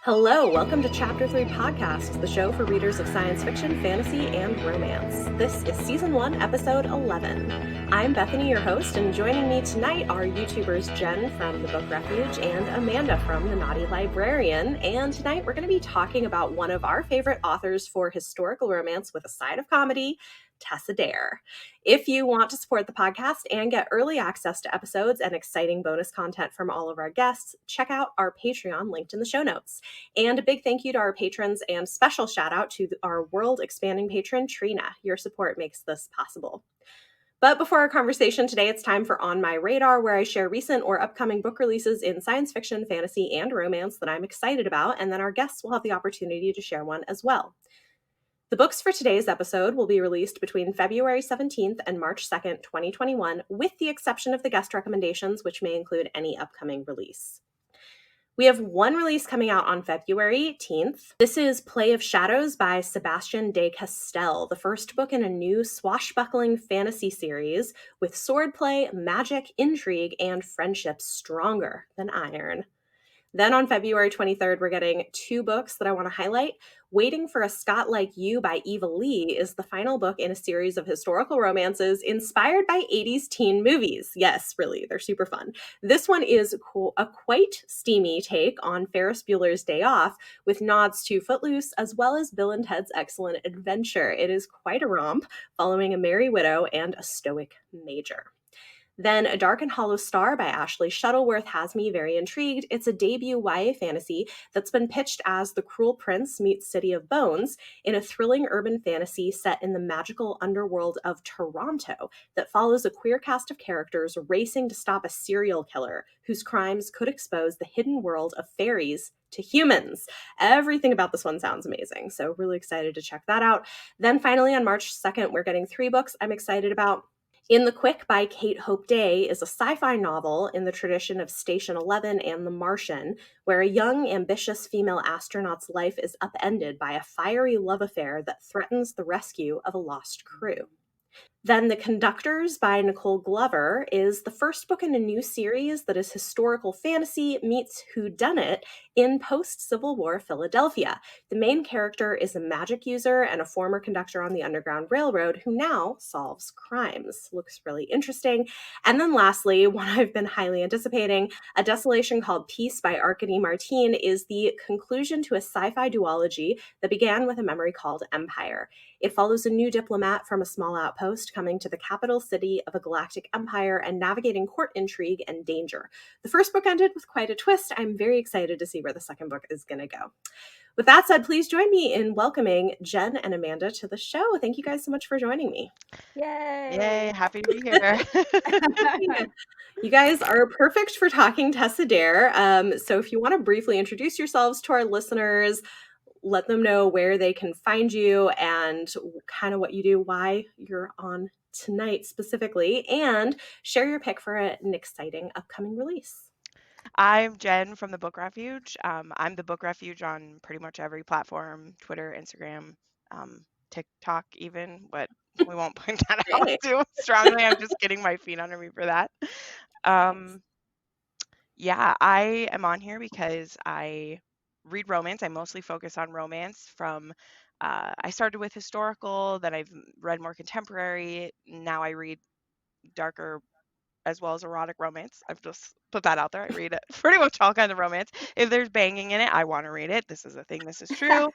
Hello, welcome to Chapter 3 Podcast, the show for readers of science fiction, fantasy, and romance. This is Season 1, Episode 11. I'm Bethany, your host, and joining me tonight are YouTubers Jen from the book Refuge and Amanda from the Naughty Librarian. And tonight we're going to be talking about one of our favorite authors for historical romance with a side of comedy, Tessa Dare. If you want to support the podcast and get early access to episodes and exciting bonus content from all of our guests, check out our Patreon linked in the show notes. And a big thank you to our patrons and special shout out to our world expanding patron, Trina. Your support makes this possible. But before our conversation today, it's time for On My Radar, where I share recent or upcoming book releases in science fiction, fantasy, and romance that I'm excited about, and then our guests will have the opportunity to share one as well. The books for today's episode will be released between February 17th and March 2nd, 2021, with the exception of the guest recommendations, which may include any upcoming release. We have one release coming out on February 18th. This is Play of Shadows by Sebastian de Castell, the first book in a new swashbuckling fantasy series with swordplay, magic, intrigue, and friendship stronger than iron. Then on February 23rd, we're getting two books that I want to highlight. Waiting for a Scot Like You by Eva Lee is the final book in a series of historical romances inspired by 80s teen movies. Yes, really, they're super fun. This one is a quite steamy take on Ferris Bueller's Day Off with nods to Footloose as well as Bill and Ted's Excellent Adventure. It is quite a romp following a merry widow and a stoic major. Then A Dark and Hollow Star by Ashley Shuttleworth has me very intrigued. It's a debut YA fantasy that's been pitched as The Cruel Prince meets City of Bones in a thrilling urban fantasy set in the magical underworld of Toronto that follows a queer cast of characters racing to stop a serial killer whose crimes could expose the hidden world of fairies to humans. Everything about this one sounds amazing, so really excited to check that out. Then finally on March 2nd, we're getting three books I'm excited about. In the Quick by Kate Hope Day is a sci-fi novel in the tradition of Station 11 and The Martian, where a young, ambitious female astronaut's life is upended by a fiery love affair that threatens the rescue of a lost crew. Then The Conductors by Nicole Glover is the first book in a new series that is historical fantasy meets whodunit in post-Civil War Philadelphia. The main character is a magic user and a former conductor on the Underground Railroad who now solves crimes. Looks really interesting. And then lastly, one I've been highly anticipating, A Desolation Called Peace by Arkady Martin is the conclusion to a sci-fi duology that began with a memory called Empire. It follows a new diplomat from a small outpost coming to the capital city of a galactic empire and navigating court intrigue and danger. The first book ended with quite a twist. I'm very excited to see where the second book is going to go. With that said, please join me in welcoming Jen and Amanda to the show. Thank you guys so much for joining me. Yay! Happy to be here. You guys are perfect for talking Tessa Dare. So if you want to briefly introduce yourselves to our listeners, let them know where they can find you and kind of what you do, why you're on tonight specifically, and share your pick for an exciting upcoming release. I'm Jen from the Book Refuge. I'm the Book Refuge on pretty much every platform, Twitter, Instagram, TikTok even, but we won't point that out too strongly. I'm just getting my feet under me for that. Yeah, I am on here because I read romance. I mostly focus on romance I started with historical, then I've read more contemporary. Now I read darker as well as erotic romance. I've just put that out there. I read pretty much all kinds of romance. If there's banging in it, I want to read it. This is a thing. This is true.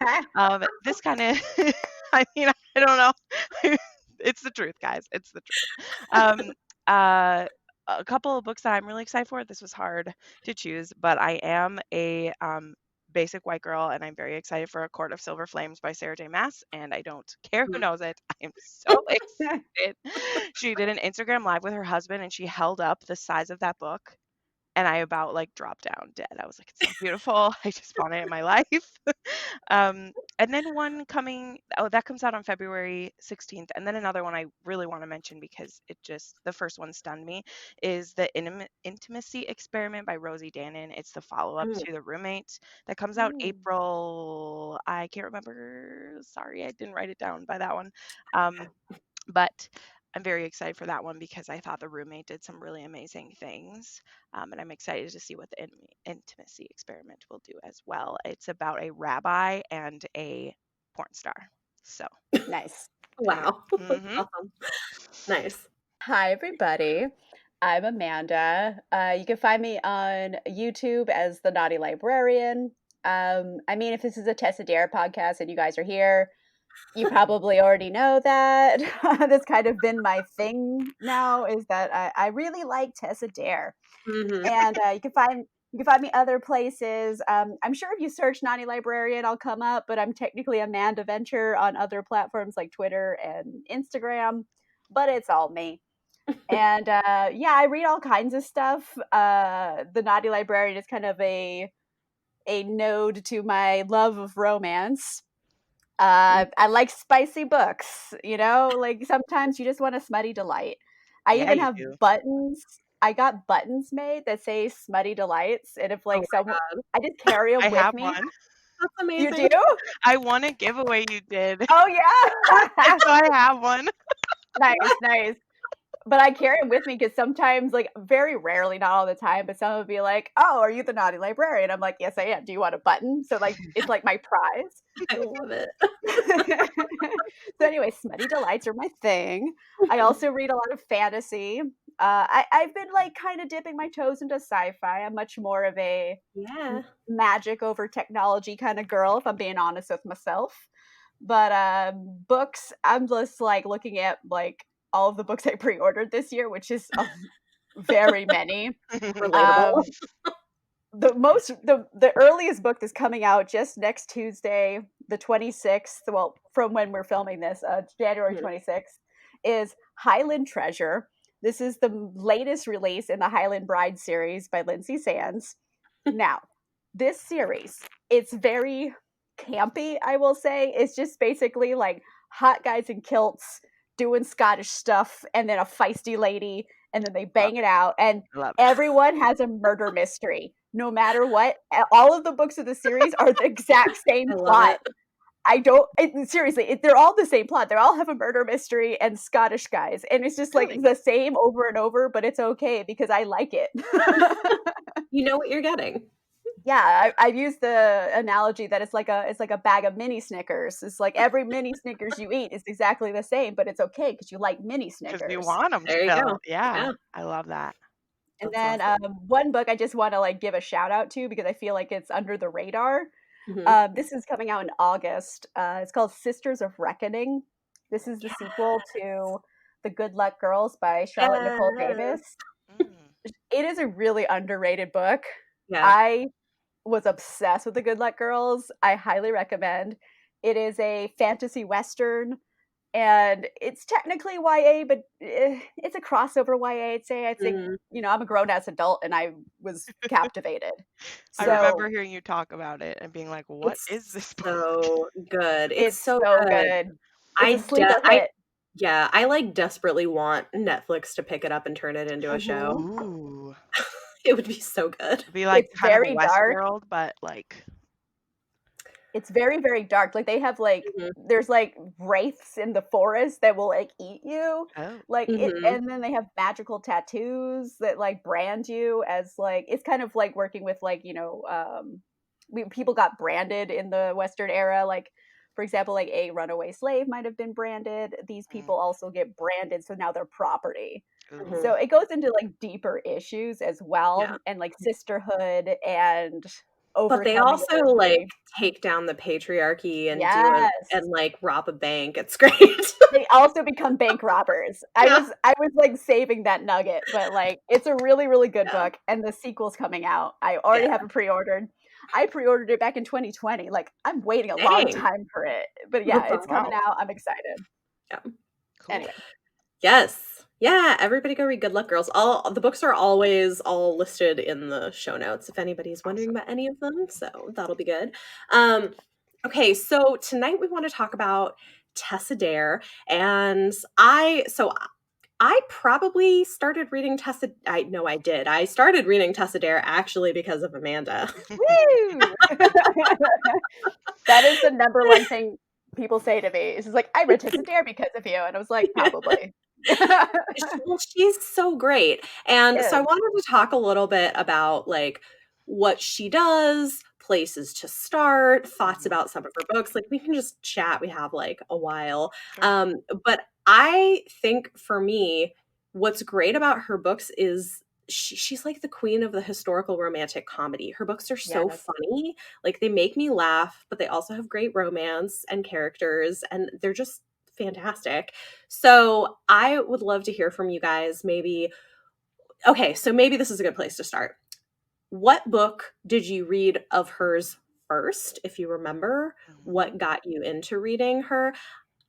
This kind of, I mean, I don't know. It's the truth, guys. It's the truth. A couple of books that I'm really excited for. This was hard to choose, but I am a basic white girl, and I'm very excited for A Court of Silver Flames by Sarah J. Maas, and I don't care who knows it. I am so excited. She did an Instagram live with her husband, and she held up the size of that book, and I about dropped down dead. I was like, it's so beautiful. I just want it in my life. And then one that comes out on February 16th. And then another one I really want to mention because the first one stunned me, is The Intimacy Experiment by Rosie Danon. It's the follow-up to The Roommate that comes out April. I can't remember. Sorry, I didn't write it down by that one. But I'm very excited for that one because I thought The Roommate did some really amazing things. And I'm excited to see what the intimacy experiment will do as well. It's about a rabbi and a porn star. So Nice. Wow. Mm-hmm. Awesome. Nice. Hi, everybody. I'm Amanda. You can find me on YouTube as the Naughty Librarian. I mean, if this is a Tessa Dare podcast and you guys are here, you probably already know that. That's kind of been my thing now, is that I really like Tessa Dare. Mm-hmm. And you can find me other places. I'm sure if you search Naughty Librarian, I'll come up, but I'm technically Amanda Venture on other platforms like Twitter and Instagram, but it's all me. And yeah, I read all kinds of stuff. The Naughty Librarian is kind of a node to my love of romance. I like spicy books, like sometimes you just want a smutty delight. I Yeah, even you have do. buttons. I got buttons made that say smutty delights. And if like my someone, God. I just carry them I with have me. one. That's You amazing. do? I won a giveaway you did. Oh yeah. So I have one. Nice. But I carry them with me because sometimes, like very rarely, not all the time, but someone would be like, "Oh, are you the Naughty Librarian?" I'm like, "Yes, I am. Do you want a button?" So like, it's like my prize. I love it. So anyway, smutty delights are my thing. I also read a lot of fantasy. I've been like kind of dipping my toes into sci-fi. I'm much more of a Yeah. magic over technology kind of girl, if I'm being honest with myself. But books, I'm just like looking at like all of the books I pre-ordered this year, which is very many. Relatable. The earliest book that's coming out just next Tuesday, the 26th, well, from when we're filming this, January 26th, is Highland Treasure. This is the latest release in the Highland Bride series by Lindsay Sands. Now, this series, it's very campy, I will say. It's just basically like hot guys in kilts doing Scottish stuff, and then a feisty lady, and then they bang it out, and everyone has a murder mystery. No matter what, all of the books of the series are the exact same plot. Seriously, they're all the same plot. They all have a murder mystery and Scottish guys, and it's just like the same over and over, but it's okay because I like it. You know what you're getting. Yeah, I've used the analogy that it's like a bag of mini Snickers. It's like every mini Snickers you eat is exactly the same, but it's okay because you like mini Snickers. Because you want them There you still. go. Yeah, I love that. And That's then awesome. one book I just want to like give a shout out to because I feel like it's under the radar. Mm-hmm. This is coming out in August. It's called Sisters of Reckoning. This is the sequel to The Good Luck Girls by Charlotte Nicole Davis. It is a really underrated book. Yeah. I was obsessed with The Good Luck Girls. I highly recommend. It is a fantasy western, and it's technically YA, but it's a crossover YA. I'd say, I'm a grown-ass adult, and I was captivated. I remember hearing you talk about it and being like, "What is this book?" So good. It's so good. It's a sleeper hit. I like desperately want Netflix to pick it up and turn it into a show. Ooh. It would be so good. It'd be like It's kind very of a dark. Westworld, but like it's very, very dark. Like they have like there's like wraiths in the forest that will like eat you. Like it, and then they have magical tattoos that like brand you as like it's kind of like working with like, people got branded in the Western era. Like, for example, like a runaway slave might have been branded. These people also get branded, so now they're property. So it goes into like deeper issues as well, and like sisterhood and but they also like take down the patriarchy and and like rob a bank. It's great. They also become bank robbers. I was like saving that nugget, but like it's a really, really good book, and the sequel's coming out. I already have it pre-ordered. I pre-ordered it back in 2020. Like I'm waiting a long time for it, but yeah, it's coming out. I'm excited. Yeah. Cool. Anyway. Yes. Yeah, everybody go read Good Luck Girls. All the books are always all listed in the show notes if anybody's wondering about any of them, so that'll be good. Okay, so tonight we want to talk about Tessa Dare, and I probably started reading Tessa. I did. I started reading Tessa Dare actually because of Amanda. Woo! That is the number one thing people say to me. It's just like, I read Tessa Dare because of you, and I was like, probably. Well, she's so great. And so I Yes. wanted to talk a little bit about like what she does, places to start, thoughts Mhm. about some of her books. Like we can just chat. We have like a while. Sure. But I think for me, what's great about her books is she's like the queen of the historical romantic comedy. Her books are so Yes. funny. Like they make me laugh, but they also have great romance and characters, and they're just fantastic. So I would love to hear from you guys. Okay, so maybe this is a good place to start. What book did you read of hers first, if you remember? Mhm. What got you into reading her?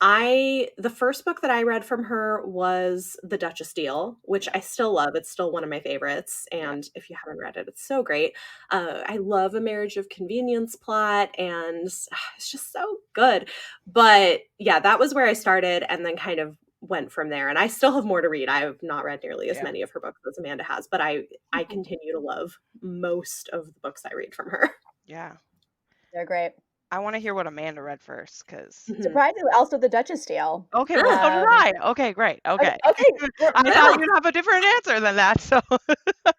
The first book that I read from her was The Duchess Deal, which Yeah. I still love. It's still one of my favorites. Yeah. And if you haven't read it, it's so great. I love A Marriage of Convenience plot, and it's just so good. But yeah, that was where I started and then kind of went from there. And I still have more to read. I have not read nearly as Yeah. many of her books as Amanda has, but I continue to love most of the books I read from her. Yeah. They're great. I want to hear what Amanda read first, because Mhm. Surprisingly, also the Duchess deal. okay, well, so did Ah, I. Okay, great. Okay, Okay. okay, I thought you'd have a different answer than that, so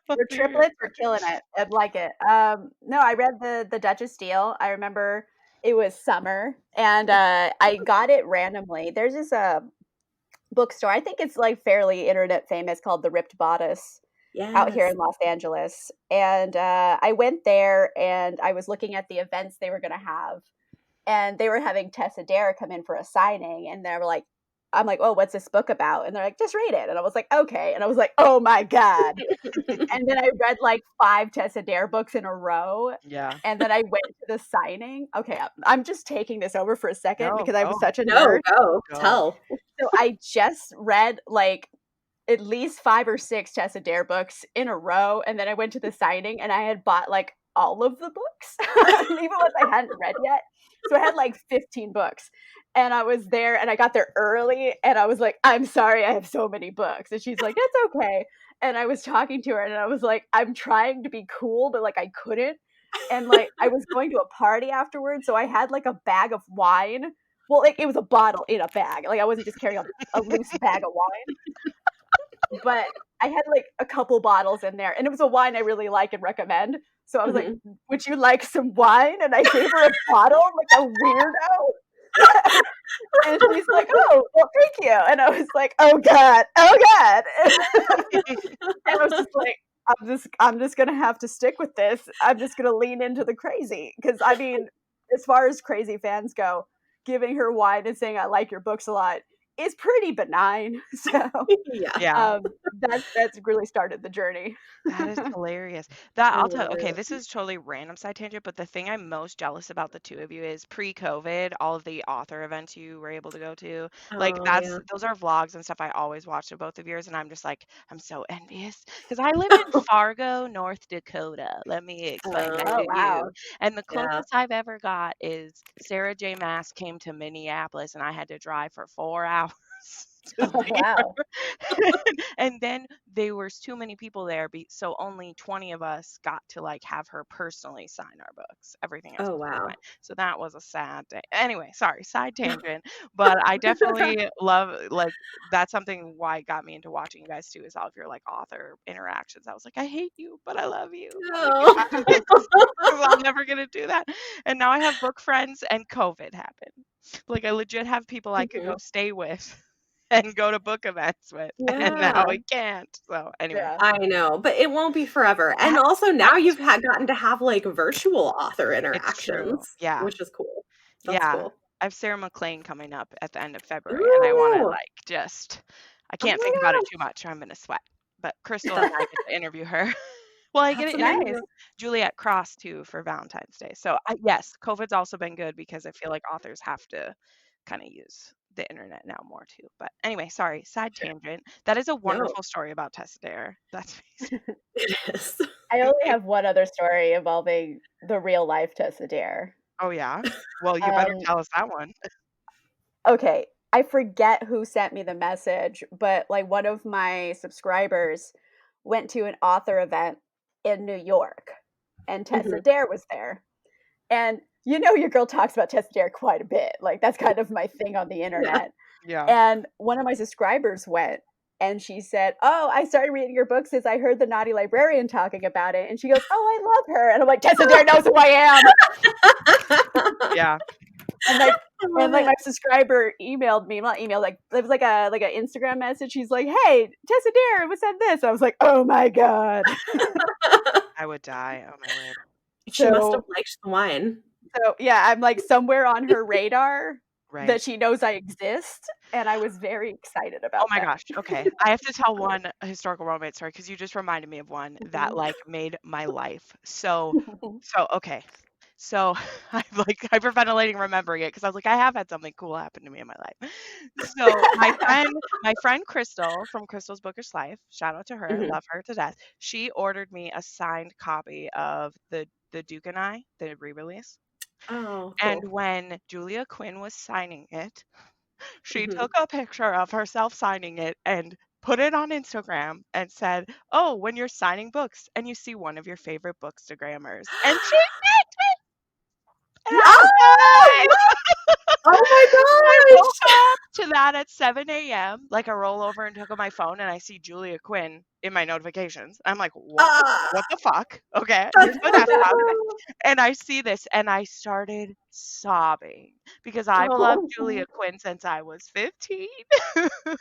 we're triplets. We're killing it. I'd like it. No, I read the Duchess deal. I remember it was summer, and I got it randomly. There's this bookstore. I think it's like fairly internet famous called the Ripped Bodice out here yes. in Los Angeles. And I went there, and I was looking at the events they were going to have, and they were having Tessa Dare come in for a signing, and they were like, I'm like, oh, what's this book about? And they're like, just read it. And I was like, okay. And I was like, oh my God. And then I read like 5 Tessa Dare books in a row. yeah. And then I went to the signing. Okay, I'm just taking this over for a second No, because I'm go, such a No, nerd. go. go. Tell. So I just read like at least 5 or 6 Tessa Dare books in a row. And then I went to the signing and I had bought like all of the books, even ones I hadn't read yet. So I had like 15 books. And I was there and I got there early and I was like, I'm sorry, I have so many books. And she's like, it's okay. And I was talking to her and I was like, I'm trying to be cool, but like I couldn't. And like I was going to a party afterwards. So I had like a bag of wine. Well, like it was a bottle in a bag. Like I wasn't just carrying a loose bag of wine, but I had like a couple bottles in there, and it was a wine I really like and recommend. So I was like, Mhm. "Would you like some wine?" And I gave her a bottle, like a weirdo. And she's like, "Oh, well, thank you." And I was like, "Oh God, oh God." And I was just like, I'm just gonna have to stick with this. I'm just gonna lean into the crazy because I mean, as far as crazy fans go, giving her wine and saying I like your books a lot is pretty benign. So Yeah. Yeah. that's really started the journey. That is hilarious. That I I'll tell love okay, it. this is totally random side tangent, but the thing I'm most jealous about the two of you is pre-COVID, all of the author events you were able to go to. Like Oh, that's yeah. those are vlogs and stuff I always watch of both of yours, and I'm just like, I'm so envious because I live in Fargo, North Dakota. Let me explain that Oh to Oh, you. wow. And the yeah. closest I've ever got is Sarah J. Maas came to Minneapolis, and I had to drive for 4 hours to Oh see wow. and then there was too many people there, so only 20 of us got to like have her personally sign our books. Everything else Oh, was wow. online. So that was a sad day. Anyway, sorry, side tangent. But I definitely love like that's something why it got me into watching you guys too, is all of your like author interactions. I was like, I hate you, but I love you. I'm like, No. I'm never gonna do that. And now I have book friends and COVID happened. Like I legit have people I could go Mhm. stay with and go to book events with, and now Yeah. we can't. So anyway, Yeah. I know, but it won't be forever. And that's also now that's you've gotten to have like virtual author it's true. interactions, Yeah, which is cool. That's yeah. cool. I have Sarah McLean coming up at the end of February, and I want to Ooh. like just I Oh can't think about it my too much, or I'm gonna sweat. But Crystal and I get to interview her. Well, I get That's to Nice. interview amazing. Juliet Cross too for Valentine's Day. So yes, COVID's also been good because I feel like authors have to kind of use the internet now more too. But anyway, sorry, side tangent. That is a No, wonderful story about Tessa Dare. That's it is. I only have one other story involving the real life Tessa Dare. oh yeah. Well, you better Um, tell us that one. okay, I forget who sent me the message, but like one of my subscribers went to an author event in New York, and Tessa Mhm. Dare was there. And you know, your girl talks about Tessa Dare quite a bit. Like that's kind of my thing on the Yeah. internet. Yeah. And one of my subscribers went and she said, "Oh, I started reading your books as I heard the Naughty Librarian talking about it." And she goes, "Oh, I love her." And I'm like, Tessa Dare knows who I am. Yeah. And like, I love my it. subscriber emailed me, not emailed, like it was like an Instagram message. She's like, "Hey, Tessa Dare was said this." I was like, "Oh my god!" I would die. Oh my word. She must have So, liked the wine. yeah, I'm like somewhere on her radar Right. that she knows I exist, and I was very excited Oh about my that. gosh. Okay. I have to tell one historical romance story because you just reminded me of one that Mhm. like made my life. So okay. So I'm like hyperventilating remembering it because I was like, I have had something cool happen to me in my life. So my friend Crystal from Crystal's Bookish Life, shout out to her, Mhm. love her to death. She ordered me a signed copy of the Duke and I, the re-release. Oh, And cool. when Julia Quinn was signing it, she Mhm. took a picture of herself signing it and put it on Instagram and said, "Oh, when you're signing books and you see one of your favorite bookstagrammers." And she and I was Oh! like, Oh my I woke gosh! up to that at 7 a.m. Like I roll over and took out my phone and I see Julia Quinn in my notifications. I'm like, what the fuck? Okay, That's here's my desktop. wonderful. And I see this and I started sobbing because I've loved Oh. Julia Quinn since I was 15.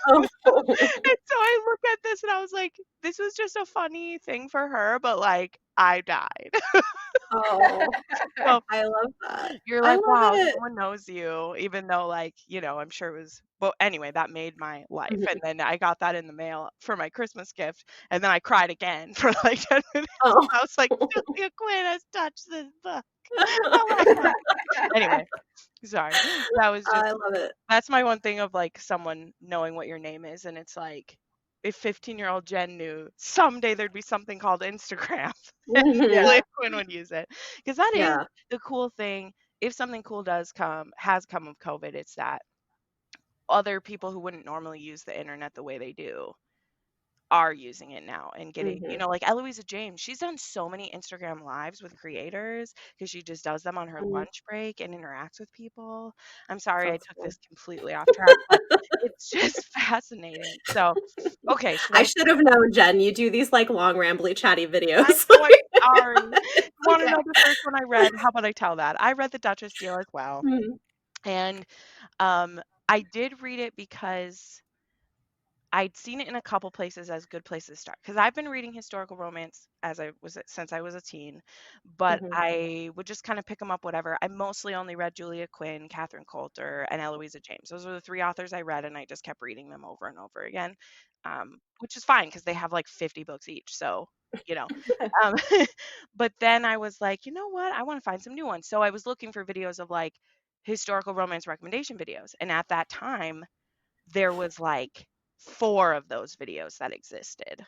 Oh. And so I look at this and I was like, this was just a funny thing for her, but like I died. Oh. So I love that. you're I like, love wow, it. someone knows you, even though like, I'm sure it was well anyway, that made my life. And Mhm. then I got that in the mail for my Christmas gift. And then I cried again for like 10 minutes. Oh. I was like, Julia Quinn has touched this book. Oh my God. Anyway, sorry. That was just I love it. that's my one thing of like someone knowing what your name is, and it's like if 15-year-old Jen knew someday there'd be something called Instagram, and Mhm. Julia Yeah. Quinn would use it, because that is Yeah. the cool thing. If something cool has come of COVID, it's that other people who wouldn't normally use the internet the way they do are using it now and getting, Mhm. like Eloisa James, she's done so many Instagram lives with creators because she just does them on her Mhm. lunch break and interacts with people. I'm sorry I That's took cool. this completely off track, but it's just fascinating. So, okay, should I I should have known, Jen. You do these like long, rambly, chatty I'm videos. so sorry. You want to Okay. know the first one I read? How about I tell that? I read The Duchess Deal as well. Mhm. And um I did read it because I'd seen it in a couple places as good places to start because I've been reading historical romance since I was a teen, but Mhm. I would just kind of pick them up whatever. I mostly only read Julia Quinn, Catherine Coulter, and Eloisa James. Those were the three authors I read, and I just kept reading them over and over again, which is fine because they have like 50 books each. So, you know, um, but then I was like, you know what? I want to find some new ones. So I was looking for videos of like historical romance recommendation videos, and at that time there was like 4 of those videos that existed.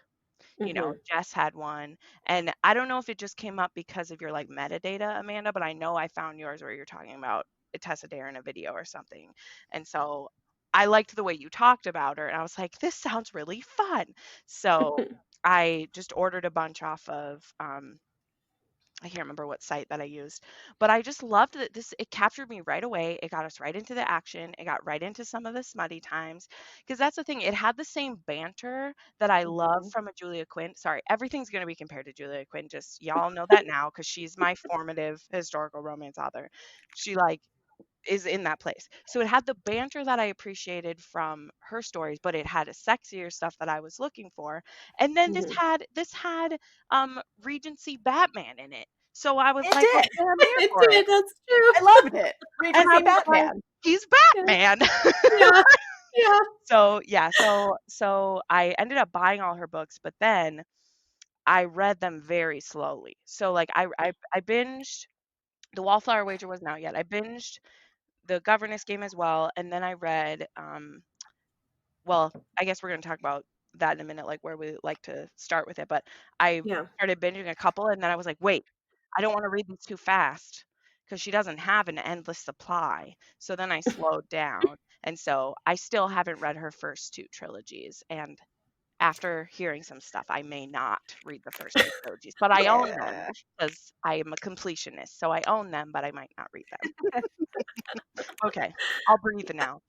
Mhm. Jess had one, and I don't know if it just came up because of your like metadata, Amanda, but I know I found yours where you're talking about Tessa Dare in a video or something. And so I liked the way you talked about her, and I was like, this sounds really fun. So I just ordered a bunch off of I can't remember what site that I used, but I just loved that it captured me right away. It got us right into the action. It got right into some of the smutty times. Because that's the thing, it had the same banter that I love Mhm. from a Julia Quinn. Sorry, everything's going to be compared to Julia Quinn. Just y'all know that now because she's my formative historical romance author. She like is in that place. So it had the banter that I appreciated from her stories, but it had a sexier stuff that I was looking for. And then this Mhm. had this had Regency Batman in it. So I was It like, did. okay, I'm here It for it. did, that's true. I loved it. And I Regency was like, Batman. he's Yeah. Batman. Yeah. Yeah. So yeah, so I ended up buying all her books, but then I read them very slowly. So like I binged The Wallflower Wager wasn't out yet. I binged The Governess Game as well, and then I read well, I guess we're going to talk about that in a minute, like where we like to start with it. But I Yeah. started binging a couple, and then I was like, wait, I don't want to read these too fast because she doesn't have an endless supply. So then I slowed down. And so I still haven't read her first two trilogies. And after hearing some stuff, I may not read the first two trilogies, but I own them because I am a completionist. So I own them, but I might not read them. Okay, I'll breathe now.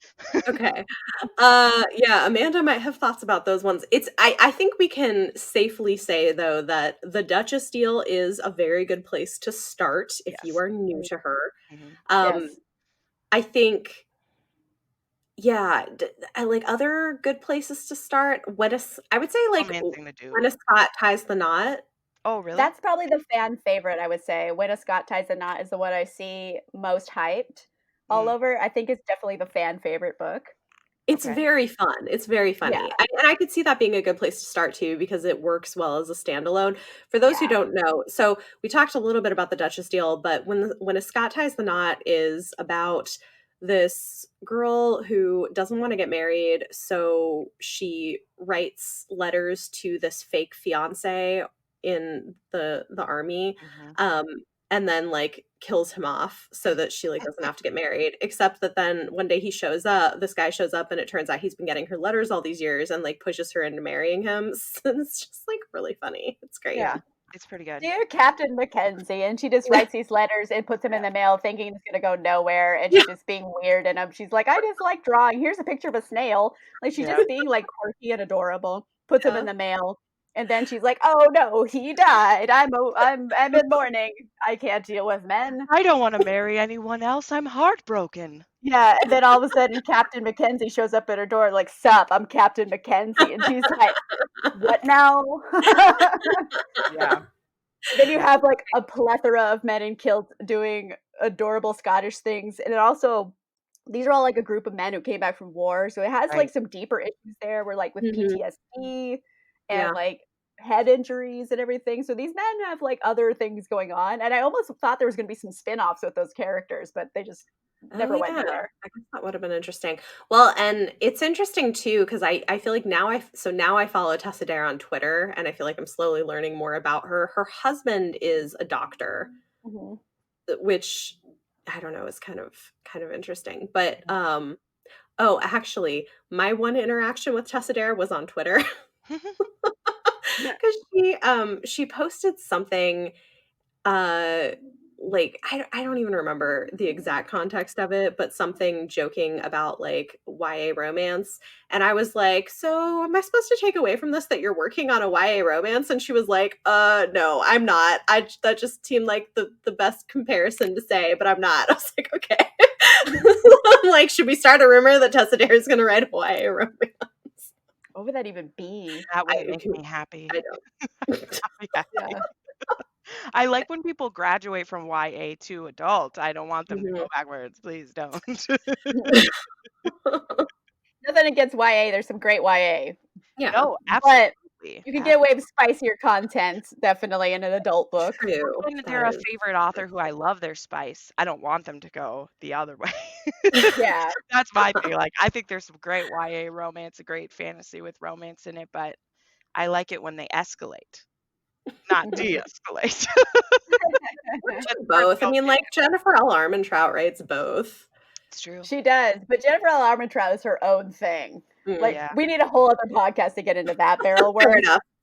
Okay. Yeah, Amanda might have thoughts about those ones. I think we can safely say though that the Duchess deal is a very good place to start if you Yes. are new to her. Yes. I think, yeah, I like other good places to start. I would say like Romancing the Duke. when a Scott ties the knot. Oh, really? That's probably the fan favorite, I would say. When a Scott Ties the Knot is the one I see most hyped all over. I think it's definitely the fan favorite book. It's Okay. very fun. It's very funny. And I could see that being a good place to start too, because it works well as a standalone. For those who don't know, so we talked a little bit about the Duchess deal, but when a Scott Ties the Knot is about this girl who doesn't want to get married, so she writes letters to this fake fiance in the army, and then like kills him off so that she like doesn't have to get married, except that then one day this guy shows up and it turns out he's been getting her letters all these years and like pushes her into marrying him. So it's just like really funny. It's great. Yeah, it's pretty good. Dear Captain Mackenzie, and she just writes these letters and puts them in the mail thinking it's gonna go nowhere, and she's just being weird, and she's like, I just like drawing, here's a picture of a snail. Like she's just being like quirky and adorable, puts them in the mail. And then she's like, "Oh no, he died. I'm in mourning. I can't deal with men. I don't want to marry anyone else. I'm heartbroken." Yeah, and then all of a sudden, Captain Mackenzie shows up at her door, like, "Sup, I'm Captain Mackenzie," and she's like, "What now?" Yeah. Then you have like a plethora of men in kilts doing adorable Scottish things, and it also these are all like a group of men who came back from war, so it has like some deeper issues there, where like with PTSD and like head injuries and everything. So these men have like other things going on, and I almost thought there was going to be some spin-offs with those characters, but they just never went there. I guess that would have been interesting. Well, and it's interesting too because I feel like now I follow Tessa Dare on Twitter, and I feel like I'm slowly learning more about her. Her husband is a doctor, which I don't know is kind of interesting. But oh, actually, my one interaction with Tessa Dare was on Twitter. Because she posted something like I don't even remember the exact context of it, but something joking about like YA romance, and I was like, so am I supposed to take away from this that you're working on a YA romance? And she was like, no, I'm not. That just seemed like the best comparison to say, but I'm not. I was like, okay. I'm like, should we start a rumor that Tessa Dare is gonna write a YA romance? What would that even be? That would make me happy. I don't. Yeah. I like when people graduate from YA to adult. I don't want them to go backwards. Please don't. Nothing against YA. There's some great YA. Yeah. No, absolutely. But you can get away with spicier content, definitely, in an adult book. True. When they're a favorite author who I love their spice, I don't want them to go the other way. Yeah. That's my thing. Like, I think there's some great YA romance, a great fantasy with romance in it, but I like it when they escalate, not de-escalate. Both. I mean, like Jennifer L. Armentrout writes both. It's true. She does, but Jennifer L. Armentrout is her own thing. Like, we need a whole other podcast to get into that barrel work.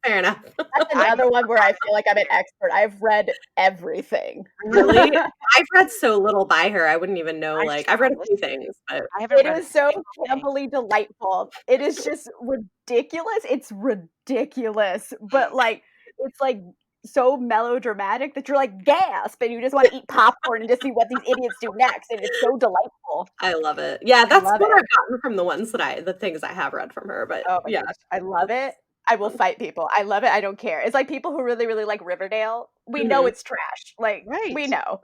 Fair enough. That's another one where I feel like I'm an expert. I've read everything. Really? I've read so little by her. I wouldn't even know. I've read a few things, but it is so campily delightful. It is just ridiculous. It's ridiculous, but like it's like so melodramatic that you're like gasp and you just want to eat popcorn and just see what these idiots do next, and it's so delightful. I love it. Yeah, that's what I've gotten from the things I have read from her. But yeah, gosh, I love it. I will fight people. I love it. I don't care. It's like people who really, really like Riverdale. We know it's trash. Like we know,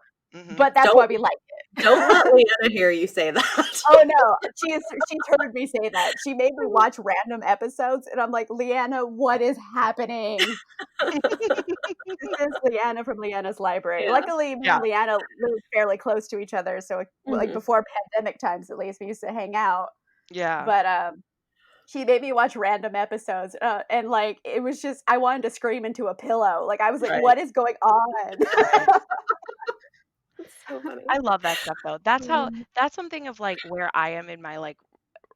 but that's why we like it. Don't let Leanna hear you say that. Oh no, she's heard me say that. She made me watch random episodes, and I'm like, Leanna, what is happening? This is Leanna from Leanna's Library. Yeah. Luckily, me and Leanna live fairly close to each other, so like before pandemic times, at least we used to hang out. Yeah, but she made me watch random episodes, and like it was just I wanted to scream into a pillow. Like I was like, what is going on? So funny. I love that stuff though. That's how that's something of like where I am in my like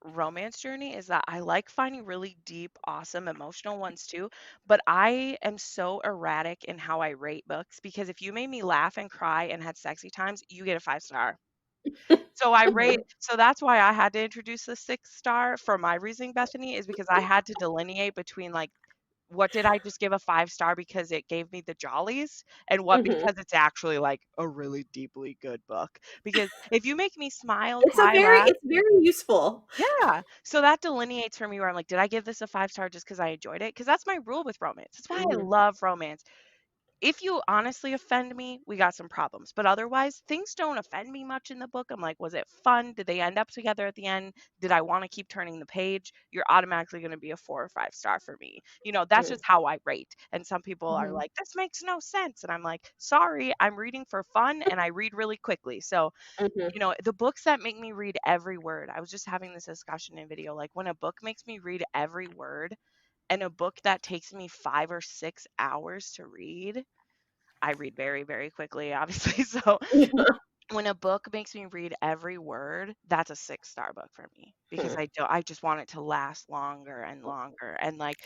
romance journey is that I like finding really deep, awesome, emotional ones too. But I am so erratic in how I rate books because if you made me laugh and cry and had sexy times, you get a 5 star. So I rate, so that's why I had to introduce the 6 star for my reasoning, Bethany, is because I had to delineate between like, what did I just give a 5 star because it gave me the jollies, and what Mhm. because it's actually like a really deeply good book. Because if you make me smile, It's cry, laugh, it's very useful. yeah. So that delineates for me where I'm like, did I give this a 5 star just because I enjoyed it? Because that's my rule with romance. That's why I Mhm. love romance. If you honestly offend me, we got some problems. But otherwise, things don't offend me much in the book. I'm like, was it fun? Did they end up together at the end? Did I want to keep turning the page? You're automatically going to be a 4 or 5 star for me. That's Mm. just how I rate. And some people are Mhm. like, this makes no sense. And I'm like, sorry, I'm reading for fun and I read really quickly. So, Mhm. the books that make me read every word, I was just having this discussion in video. Like when a book makes me read every word and a book that takes me 5 or 6 hours to read, I read very, very quickly, obviously. So when a book makes me read every word, that's a 6 star book for me because I just want it to last longer and longer. And like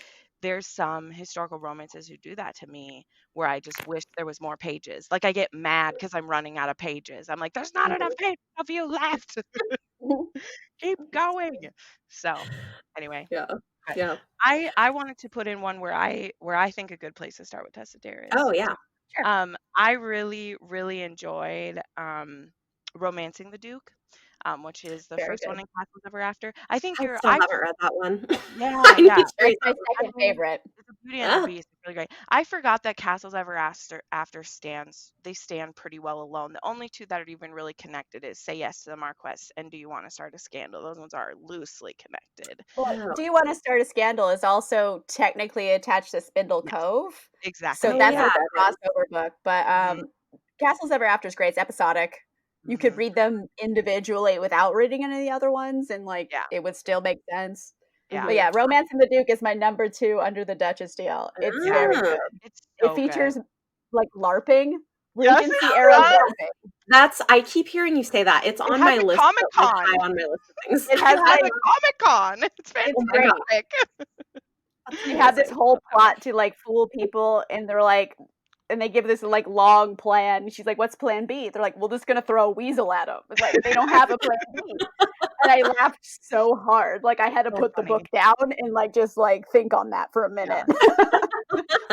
there's some historical romances who do that to me where I just wish there was more pages. Like I get mad because I'm running out of pages. I'm like, there's not enough pages of you left. Keep going. So anyway, Yeah. but Yeah. I wanted to put in one where I think a good place to start with Tessa Dare is. Oh, yeah. Sure. I really, really enjoyed Romancing the Duke, which is the Very first good. one in Castles Ever After. I think I still I haven't read that one. yeah, I yeah. need to That's read my that I second mean, favorite. it's a Beauty and the one. Beast. It's really great. I forgot that Castles Ever After they stand pretty well alone. The only two that are even really connected is Say Yes to the Marquess and Do You Want to Start a Scandal. Those ones are loosely connected. Well, Oh. Do You Want to Start a Scandal is also technically attached to Spindle Yes, Cove. So exactly. Oh, that's Yeah. like yeah, a it is. crossover book. But Hmm. Castles Ever After is great. It's episodic. You could Hmm. read them individually without reading any of the other ones, and like Yeah. it would still make sense. Yeah. But Mhm. yeah, Romance and the Duke is my number 2 under the Duchess deal. It's Yeah. very Ah, good. It's It so good. features like LARPing, Yes, Regency it era does. LARPing. I keep hearing you say that. It's It on has my a list, Comic but like Con. high on my list of things. It It's has high. a Comic Con. It's It's Oh my god, great. fantastic. that's They have this amazing. whole plot to like fool people, and they're like, and they give this like long plan. She's like, "What's Plan B?" They're like, "We're just gonna throw a weasel at them." It's like they don't have a Plan B, and I laughed so hard. Like I had to So put the book funny. down and like just like think on that for a Yeah. minute.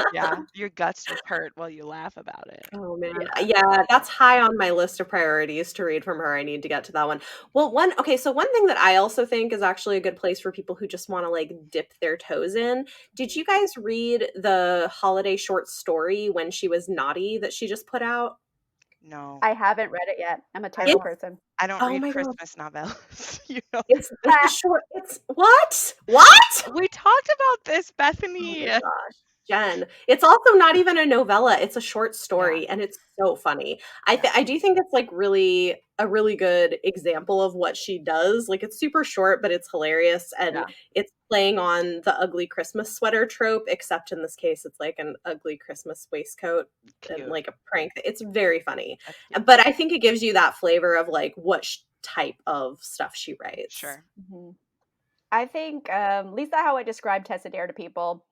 Yeah. Your guts just hurt while you laugh about it. Oh man. Yeah. Yeah, that's high on my list of priorities to read from her. I need to get to that one. Well, so one thing that I also think is actually a good place for people who just want to like dip their toes in. Did you guys read the holiday short story When She Was Naughty that she just put out? No. I haven't read it yet. I'm a I terrible It's don't person. I don't oh read my god. Christmas novellas, you know. It's a short it's what? What? We talked about this, Oh Bethany. my gosh, Jen. It's also not even a novella, it's a short Yeah. story, and it's so funny. Yeah. I do think it's, like, really a really good example of what she does, like, it's super short, but it's hilarious, and Yeah. it's playing on the ugly Christmas sweater trope, except in this case, it's, like, an ugly Christmas waistcoat and, Cute. like, a prank. It's very funny, That's cute. but I think it gives you that flavor of, like, what sh type of stuff she writes. Sure. Mhm. I think at least how I describe Tessa Dare to people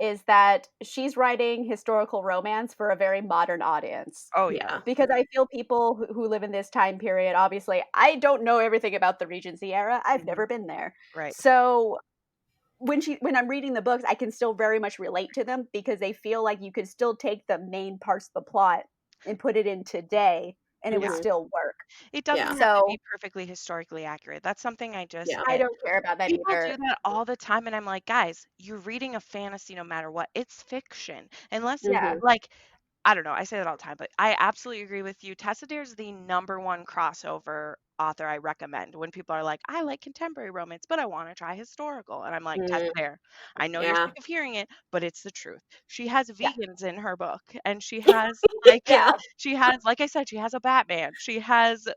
is that she's writing historical romance for a very modern audience. Oh yeah. Yeah. Because I feel people who live in this time period, obviously, I don't know everything about the Regency era. I've Mhm. never been there. Right. So when I'm reading the books, I can still very much relate to them because they feel like you could still take the main parts of the plot and put it in today and it would Yeah. Mhm. still work. It Yeah. doesn't have to So be perfectly historically accurate. That's something I just Yeah. I get. don't care about that People do either. that all the time, and I'm like, guys, you're reading a fantasy no matter what. It's fiction. Unless, Yeah. Mhm. like, I don't know, I say that all the time, but I absolutely agree with you. Tessa Dare is the number one crossover author I recommend when people are like, I like contemporary romance, but I want to try historical. And I'm like, Tessa Mhm. Dare, I know you're Yeah. sick of hearing it, but it's the truth. She has Yeah. vegans in her book, and she has like Yeah. she has, like I said, she has a Batman. She has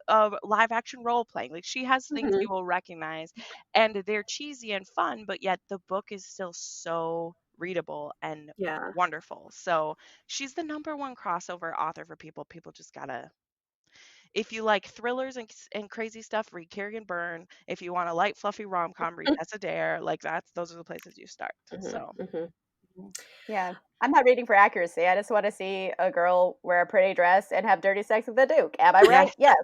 live action role playing. Like she has things Mhm. you will recognize, and they're cheesy and fun, but yet the book is still so readable and Yeah. wonderful. So she's the number one crossover author for people. People just gotta if you like thrillers and crazy stuff, read Carrie and Byrne. If you want a light, fluffy rom-com, read Tessa Dare. Like those are the places you start. So Yeah. I'm not reading for accuracy. I just want to see a girl wear a pretty dress and have dirty sex with a duke. Am I right? Yes.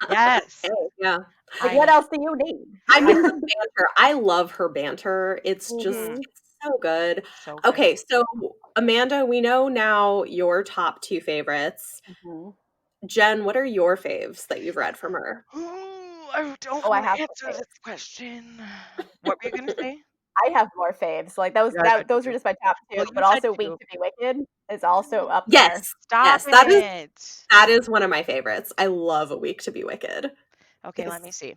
yes. Yeah. Like, what else do you need? I mean, her banter. I love her banter. It's just Mhm. it's so good. So good. Okay, so Amanda, we know now your top 2 favorites. Jen, what are your faves that you've read from her? Ooh, I don't I want have to answer more faves. this question. What were you gonna say? I have more faves. Like those Yeah, I bet you those are do. just my top 2, Well, you but said also Week 2. to Be Wicked is also up there. Yes. Stop Yes, it. that is one of my favorites. I love A Week to Be Wicked. Okay, let It's me see.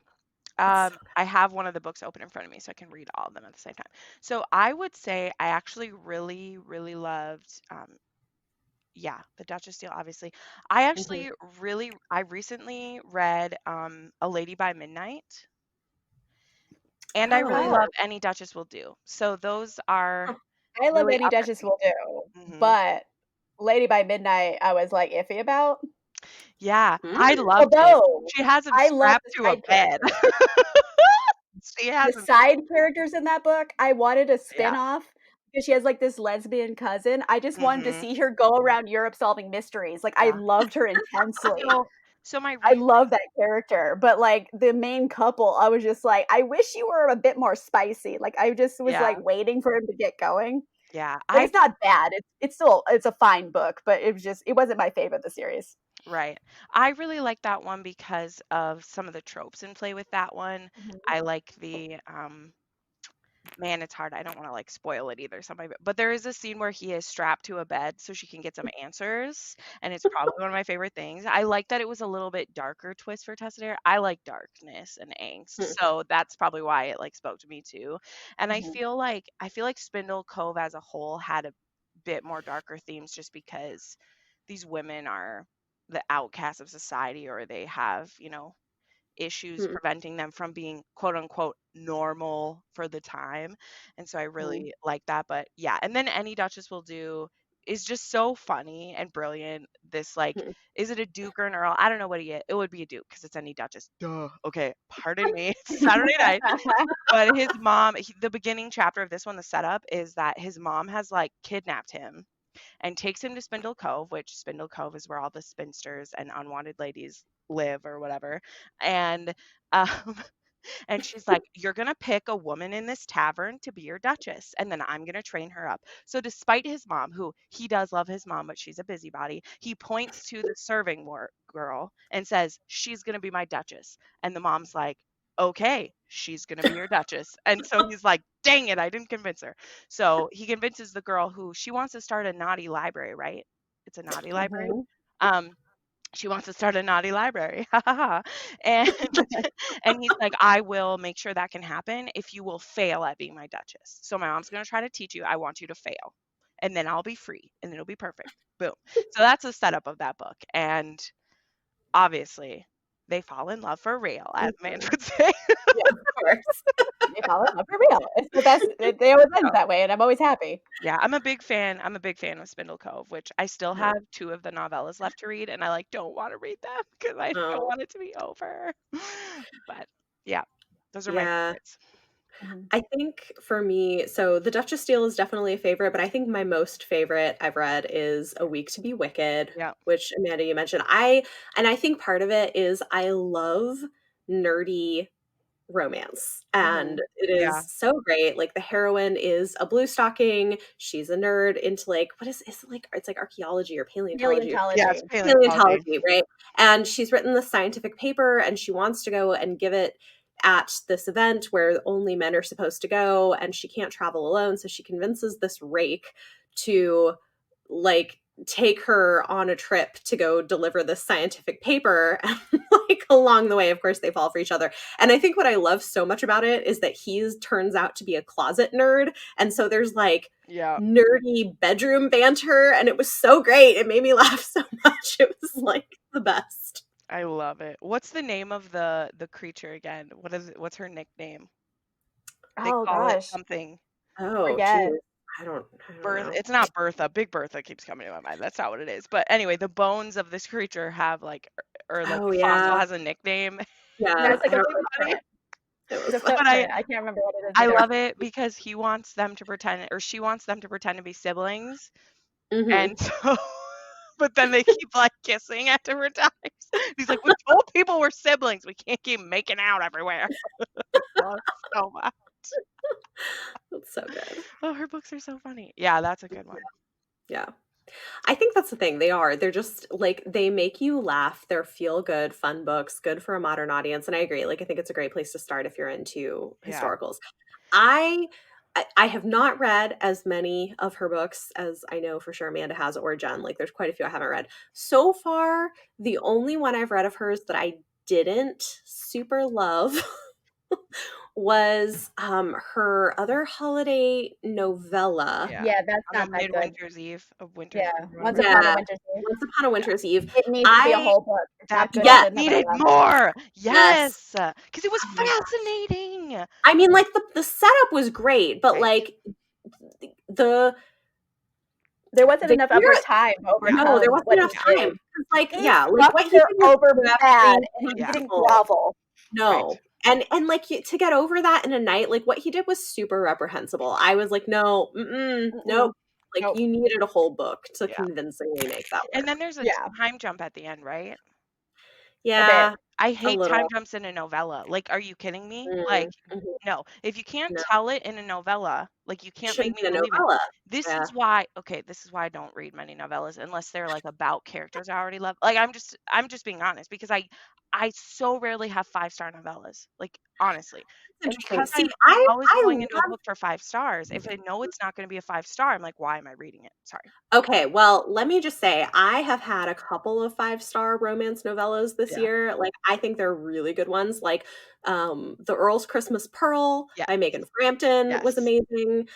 I have one of the books open in front of me so I can read all of them at the same time. So I would say I actually really, really loved, The Duchess Deal, obviously. I actually I recently read A Lady by Midnight, and I really Oh. love Any Duchess Will Do. So those are I love really Any up there. Duchess Will Do, Mhm. but Lady by Midnight, I was like iffy about. Yeah, I loved it. Although She has him I love strapped the to a side bed. characters. She has The him. side characters in that book, I wanted a Yeah. spin-off because she has like this lesbian cousin. I just wanted to Mhm. see her go around Europe solving mysteries. Like I Yeah. loved her intensely. So my I reason, love that character, but like the main couple, I was just like, I wish you were a bit more spicy. Like I just was like yeah, waiting for him to get going. yeah, Like it's not bad. It's still it's a fine book, but it wasn't my favorite of the series. right. I really like that one because of some of the tropes in play with that one. I like the man, it's hard. I don't want to like spoil it either. But there is a scene where he is strapped to a bed so she can get some answers, and it's probably one of my favorite things. I like that it was a little bit darker twist for Tessa Dare. I like darkness and angst, so that's probably why it like spoke to me too. And I feel like Spindle Cove as a whole had a bit more darker themes just because these women are the outcasts of society, or they have, issues preventing them from being quote unquote normal for the time. And so I really like that. But yeah, and then Any Duchess Will Do is just so funny and brilliant. This like, is it a Duke or an Earl? I don't know what he is. It would be a Duke because it's Any Duchess. Duh. Okay, pardon me. It's Saturday night. But his mom, the beginning chapter of this one, the setup is that his mom has like kidnapped him and takes him to Spindle Cove, which Spindle Cove is where all the spinsters and unwanted ladies live or whatever. And um, and she's like, "You're gonna pick a woman in this tavern to be your duchess, and then I'm gonna train her up." So despite his mom, who he does love his mom, but she's a busybody, he points to the serving girl and says, "She's gonna be my duchess." And the mom's like, "Okay, she's gonna be your duchess." And so he's like, "Dang it, I didn't convince her." So he convinces the girl who she wants to start a naughty library, right? It's a naughty library. Um, she wants to start a naughty library. Ha ha ha. And and he's like, I will make sure that can happen if you will fail at being my duchess. So my mom's gonna try to teach you. I want you to fail. And then I'll be free and it'll be perfect. Boom. So that's the setup of that book. And obviously they fall in love for real, as man would say. Yeah, of course. They fall in love for real. It's the best. They always end that way, and I'm always happy. Yeah, I'm a big fan. I'm a big fan of Spindle Cove, which I still have 2 of the novellas left to read, and I like don't want to read them because I don't want it to be over. But yeah, those are my Yeah. favorites. I think for me, so The Duchess Steele is definitely a favorite, but I think my most favorite I've read is A Week to Be Wicked, Yeah. which Amanda, you mentioned. And I think part of it is I love nerdy romance, and it Yeah. is so great. Like the heroine is a blue stocking. She's a nerd into like is it like it's like archaeology or paleontology. Yeah, it's Paleontology. paleontology. Paleontology, right? And she's written this scientific paper and she wants to go and give it at this event where only men are supposed to go, and she can't travel alone. So she convinces this rake to like take her on a trip to go deliver this scientific paper. And like along the way, of course, they fall for each other. And I think what I love so much about it is that he turns out to be a closet nerd. And so there's like nerdy bedroom banter, and it was so great. It made me laugh so much. It was like the best. I love it. What's the name of the creature again? What is it? What's her nickname? They Oh call it gosh, something. Oh, forget. geez. I don't Bertha. know. It's not Bertha. Big Bertha keeps coming to my mind. That's not what it is. But anyway, the bones of this creature have like, or like Oh, the fossil yeah. has a nickname. Yeah, It's like I a don't Funny. footprint. it It's was a funny. But footprint. I can't remember what it is I either. love it because he wants them to pretend, or she wants them to pretend to be siblings, and so, but then they keep like kissing at different times. He's like, "We told people we're siblings. We can't keep making out everywhere." Love so much. That's so good. Oh, her books are so funny. Yeah, that's a good one. Yeah. I think that's the thing. They are. They're just like they make you laugh. They're feel good, fun books, good for a modern audience. And I agree. Like I think it's a great place to start if you're into Yeah. historicals. I I have not read as many of her books as I know for sure Amanda has or Jen. Like there's quite a few I haven't read. So far, the only one I've read of hers that I didn't super love was her other holiday novella. Yeah. Yeah, that's On a not that good. Midwinter's Eve, of Winter's Yeah, Eve, or Once whatever. Upon a Yeah. Winter's Eve. Once Upon a Winter's Eve. It needs to be a I whole book. It's That not good book as a needed novella. more. Yes. Yes, because it was Oh my gosh. fascinating. I mean, like the setup was great, but Right. like the There wasn't enough of her hero time to no, overcome there wasn't what enough he time. did. 'Cause, like, He yeah, like what fucked he her did was over bad, absolutely and he Yeah. didn't reprehensible. grovel. Right. No. And like to get over that in a night, like what he did was super reprehensible. I was like, no, nope. Like Nope. you needed a whole book to Yeah. convincingly make that And work. then there's a Yeah. time jump at the end, right? A bit. Yeah, I a hate time little. jumps in a novella. Like, are you kidding me? Like, Mhm. no. If you can't No, tell it in a novella, like you it can't make shouldn't me be a believe it. novella. This Yeah. is why, okay, this is why I don't read many novellas unless they're like about characters I already love. Like I'm just being honest because I so rarely have 5-star novellas. Like honestly. It's And interesting. because See, I'm I always I going into a love book for 5 stars, if I know it's not going to be a 5-star, I'm like, why am I reading it? Sorry. Okay, well, let me just say, I have had a couple of five-star romance novellas this Yeah. year. Like, I think they're really good ones. Like, The Earl's Christmas Pearl Yeah. by Megan Frampton was Yes. amazing.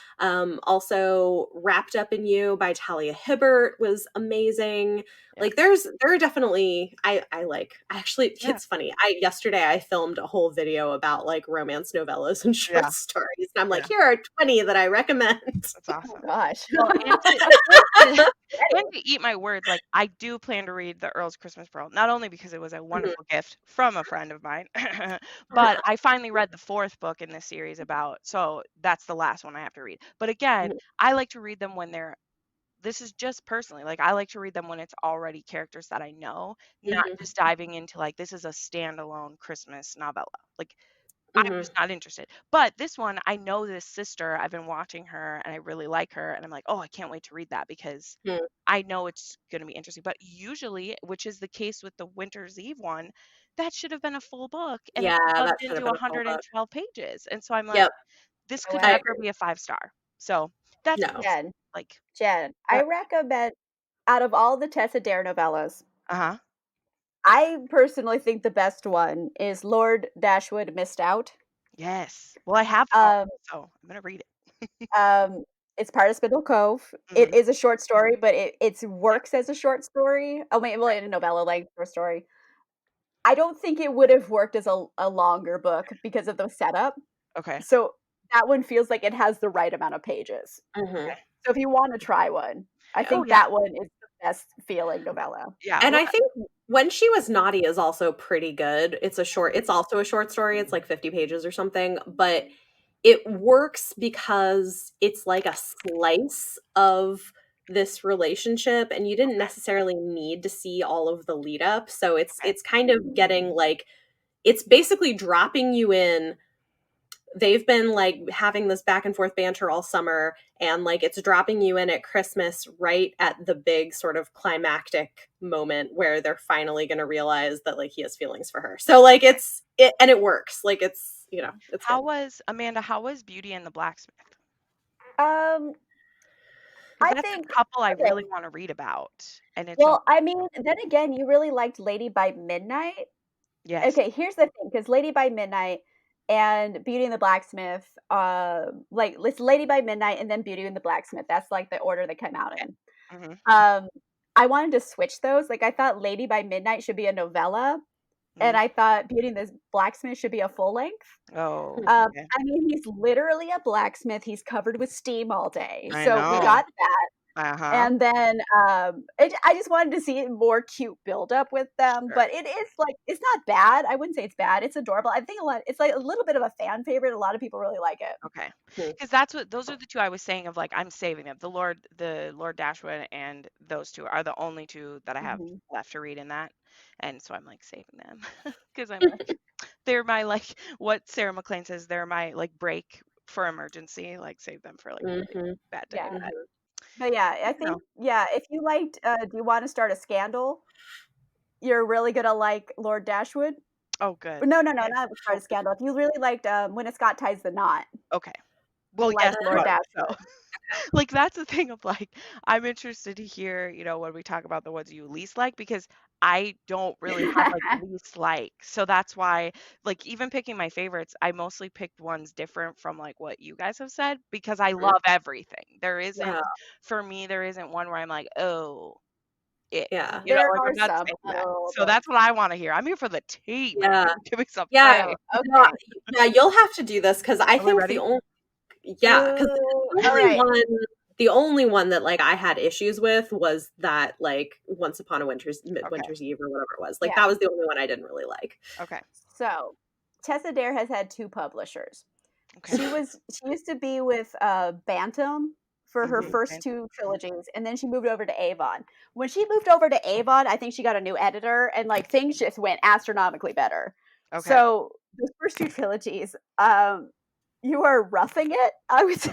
Also, Wrapped Up in You by Talia Hibbert was amazing. Yeah. Like, there are definitely I like. Actually, Yeah. it's funny. Yesterday I filmed a whole video about like romance novellas and short Yeah. stories, and I'm like, Yeah. here are 20 that I recommend. That's Oh awesome. gosh. Well, and to eat my words, like I do plan to read The Earl's Christmas Pearl, not only because it was a Mhm. wonderful gift from a friend of mine, but I finally read the 4th book in this series about, so that's the last one I have to read. But again, Mhm. I like to read them when this is just personally, like I like to read them when it's already characters that I know, not Mhm. just diving into like this is a standalone Christmas novella. Like I'm Mhm. just not interested. But this one, I know this sister. I've been watching her and I really like her. And I'm like, oh, I can't wait to read that because Mhm. I know it's going to be interesting. But usually, which is the case with the Winter's Eve one, that should have been a full book and Yeah, it's shoved that should have into been a full book. 112 pages. And so I'm like, Yep, this Oh, could I never agree. be a 5-star. So that's No. Jen, like, I recommend out of all the Tessa Dare novellas, uh-huh. I personally think the best one is Lord Dashwood Missed Out. Yes. Well, I have all, Um, so I'm going to read it. it's part of Spindle Cove. Mhm. It is a short story, but it works as a short story. Oh wait, well, in a novella length short story. I don't think it would have worked as a longer book because of the setup. Okay. So that one feels like it has the right amount of pages. Mhm. So if you want to try one, I Oh, think yeah. that one is the best feeling novella. Yeah. And Well, I think When She Was Naughty is also pretty good. It's also a short story. It's like 50 pages or something, but it works because it's like a slice of this relationship and you didn't necessarily need to see all of the lead up. So okay. it's kind of getting like it's basically dropping you in. They've been like having this back and forth banter all summer and like it's dropping you in at Christmas right at the big sort of climactic moment where they're finally going to realize that like he has feelings for her. So like it works. Like it's good. How was Beauty and the Blacksmith? Um, Because I that's think a couple I okay. really want to read about, and it's a Well, I mean, then again, you really liked Lady by Midnight. yes. Okay, here's the thing, because Lady by Midnight and Beauty and the Blacksmith, like it's Lady by Midnight and then Beauty and the Blacksmith. That's like the order they come out in. Mhm. I wanted to switch those. Like I thought Lady by Midnight should be a novella, and I thought Beauty and the Blacksmith should be a full length. Oh, okay. I mean, he's literally a blacksmith. He's covered with steam all day. I So we know. got that. Uh-huh. And then I just wanted to see more cute build up with them. Sure. But it is like, it's not bad. I wouldn't say it's bad. It's adorable. I think it's like a little bit of a fan favorite. A lot of people really like it. Okay. Cool. Because those are the two I was saying of like, I'm saving them. The Lord Dashwood and those two are the only two that I have left to read in that. And so I'm like saving them because I'm like, they're my like what Sarah McLean says, they're my like break for emergency, like save them for like a really bad day. Yeah. But yeah, I think, if you liked, Do You Want to Start a Scandal? You're really going to like Lord Dashwood. Oh, good. No, not Start a Scandal. If you really liked When a Scot Ties the Knot. Okay. Well, yes, Lord Dashwood. So. Like, that's the thing of like, I'm interested to hear, when we talk about the ones you least like, because I don't really have like least like. So that's why, like, even picking my favorites, I mostly picked ones different from like what you guys have said because I love everything. There isn't, for me, there isn't one where I'm like, oh, it. Yeah. There are some. So that's what I want to hear. I'm here for the tea. Yeah. Give me some yeah. Okay. Yeah, you'll have to do this because I think the only the only one that like I had issues with was that like Once Upon a Winter's Eve or whatever it was. Like that was the only one I didn't really like. Okay. So Tessa Dare has had 2 publishers. Okay. She used to be with Bantam for her first 2 trilogies, and then she moved over to Avon. When she moved over to Avon, I think she got a new editor, and like things just went astronomically better. Okay. So the first 2 trilogies, you are roughing it, I would say.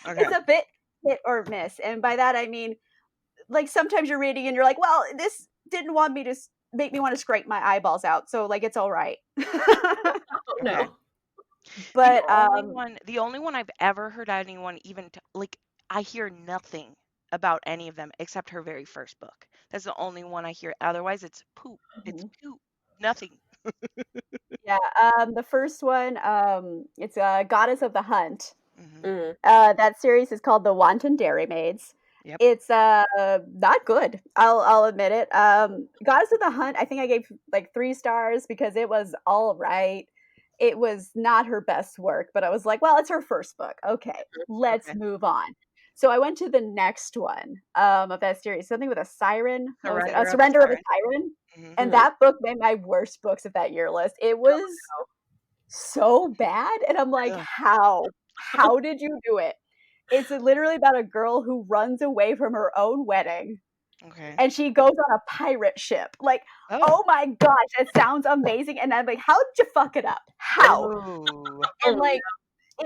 Okay. It's a bit hit or miss, and by that I mean, like sometimes you're reading and you're like, well, this didn't make me want to scrape my eyeballs out, so like it's all right. No. But the only one I've ever heard anyone even like, I hear nothing about any of them except her very first book. That's the only one I hear. Otherwise, it's poop. It's poop. Nothing. Yeah. The first one, it's Goddess of the Hunt. Mm-hmm. That series is called The Wanton Dairy Maids. Yep. It's not good. I'll admit it. Goddess of the Hunt, I think I gave like 3 stars because it was all right. It was not her best work, but I was like, well, it's her first book. Okay, let's move on. So I went to the next one of that series, something with a siren. Surrender of a Siren. Mm-hmm. And that book made my worst books of that year list. It was so bad. And I'm like, how did you do it? It's literally about a girl who runs away from her own wedding. Okay. And she goes on a pirate ship. Like, oh my gosh, it sounds amazing. And I'm like, how did you fuck it up? How? Oh. And like,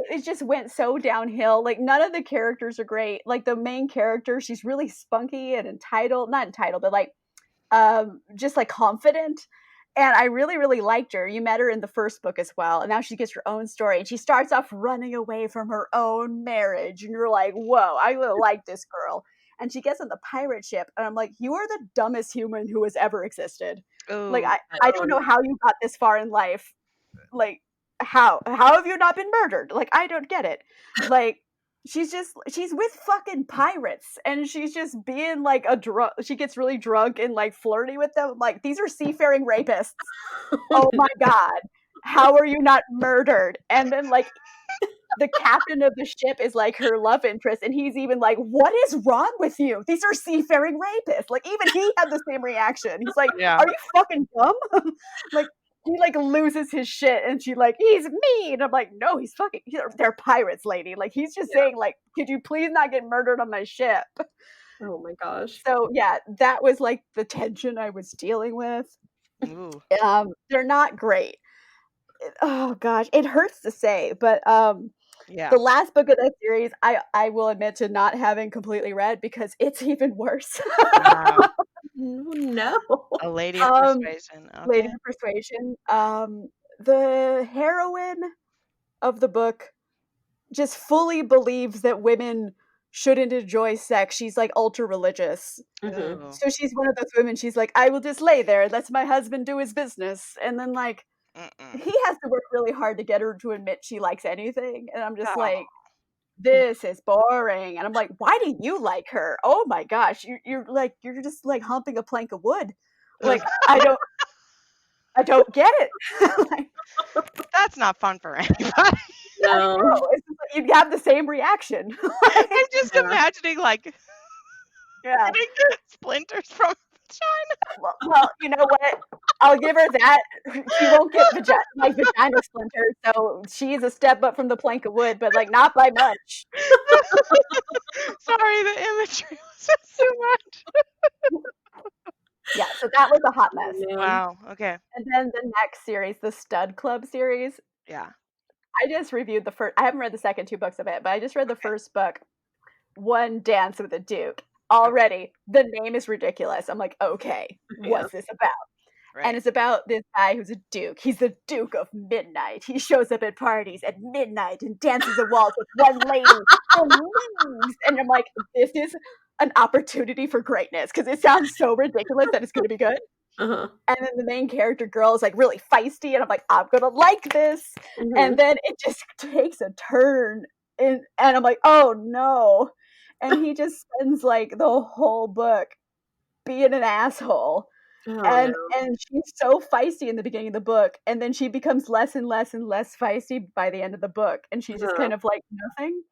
it just went so downhill. Like, none of the characters are great. Like, the main character, she's really spunky and not entitled, but like, just like confident. And I really, really liked her. You met her in the first book as well. And now she gets her own story. And she starts off running away from her own marriage. And you're like, whoa, I really like this girl. And she gets on the pirate ship. And I'm like, you are the dumbest human who has ever existed. Ooh, like, I don't know how you got this far in life. Like, how have you not been murdered? Like, I don't get it. Like, she's with fucking pirates, and she's just being like she gets really drunk and like flirty with them. Like, these are seafaring rapists. Oh my god, how are you not murdered? And then like the captain of the ship is like her love interest, and he's even like, what is wrong with you? These are seafaring rapists. Like, even he had the same reaction. He's like, are you fucking dumb? Like, he like loses his shit, and she like, he's mean. I'm like, no, they're pirates, lady. Like, he's just saying like, could you please not get murdered on my ship? Oh my gosh. So yeah, that was like the tension I was dealing with. Ooh. They're not great. Oh gosh, it hurts to say, but the last book of that series, I will admit to not having completely read because it's even worse. Wow. No. A Lady of Persuasion. Okay. Lady of Persuasion. The heroine of the book just fully believes that women shouldn't enjoy sex. She's like ultra religious. Mm-hmm. So she's one of those women. She's like, I will just lay there, let my husband do his business. And then like, he has to work really hard to get her to admit she likes anything. And I'm just like, this is boring. And I'm like, why do you like her? Oh my gosh, you're just like humping a plank of wood. Like, I don't. I don't get it. Like, That's not fun for anybody. No. it's just like you have the same reaction. I'm just imagining like Yeah. getting splinters from vagina. Well, you know what? I'll give her that. She won't get vagina splinters, so she's a step up from the plank of wood, but like not by much. Sorry, the imagery was just too much. Yeah, so that was a hot mess. Man. Wow. Okay. And then the next series, the Stud Club series, Yeah. I just reviewed the first. I haven't read the second 2 books of it, but I just read the first book, One Dance with a Duke. Already, the name is ridiculous. I'm like, okay, what's this about? Right. And it's about this guy who's a duke. He's the Duke of Midnight. He shows up at parties at midnight and dances a waltz with one lady and leaves. And I'm like, this is an opportunity for greatness because it sounds so ridiculous that it's going to be good. Uh-huh. And then the main character girl is like really feisty, and I'm like, I'm gonna like this. Mhm. And then it just takes a turn, and I'm like, oh no. And he just spends like the whole book being an asshole. Oh, And no. and she's so feisty in the beginning of the book, and then she becomes less and less and less feisty by the end of the book, and she's just kind of like nothing.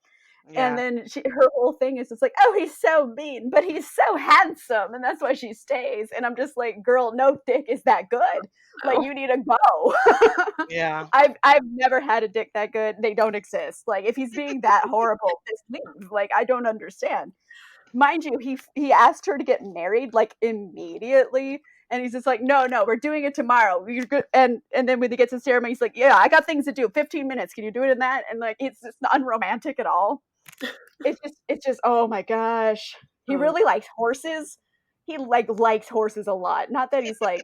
Yeah. And then her whole thing is just like, oh, he's so mean, but he's so handsome, and that's why she stays. And I'm just like, girl, no dick is that good. Like, Oh. you need to go. Yeah. I've never had a dick that good. They don't exist. Like, if he's being that horrible, just leave. Like, I don't understand. Mind you, he asked her to get married like immediately, and he's just like, no, we're doing it tomorrow. You're good. And then when he gets to the ceremony, he's like, yeah, I got things to do. 15 minutes. Can you do it in that? And like, it's just unromantic at all. It's just, oh my gosh. He really likes horses. He likes horses a lot. Not that he's like,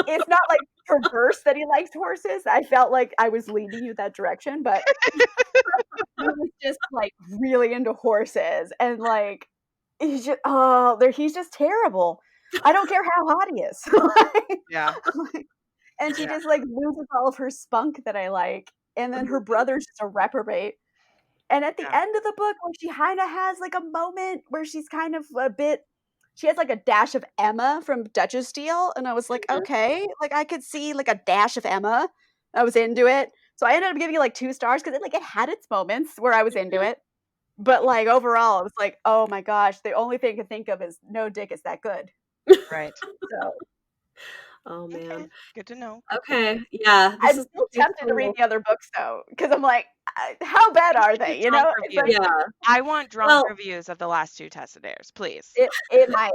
it's not like perverse that he likes horses. I felt like I was leading you that direction, but he was just like really into horses, and like he's just terrible. I don't care how hot he is. Yeah. And she just like loses all of her spunk that I like, and then her brother's just a reprobate. And at the end of the book, when she kind of has like a moment where she's kind of she has like a dash of Emma from Duchess Steel, and I was like, okay, like I could see like a dash of Emma. I was into it, so I ended up giving it like 2 stars because it had its moments where I was into it, but like overall, I was like, oh my gosh, the only thing I can think of is no dick is that good. Right. So. Oh man. Okay. Good to know. Okay. Yeah. I'm still tempted to read the other books though, because I'm like, how bad are they? You know? It's like, Yeah. I want drunk reviews of the last 2 Tessa Dares, please. It might.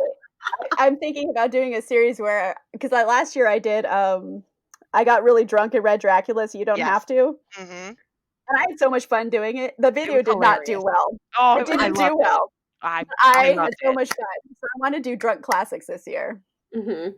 I'm thinking about doing a series where, because last year I did, I got really drunk and read Dracula, so you don't have to. Mm-hmm. And I had so much fun doing it. The video did not do well. Oh, it didn't do well. I had so much fun. So I want to do drunk classics this year. Mm-hmm.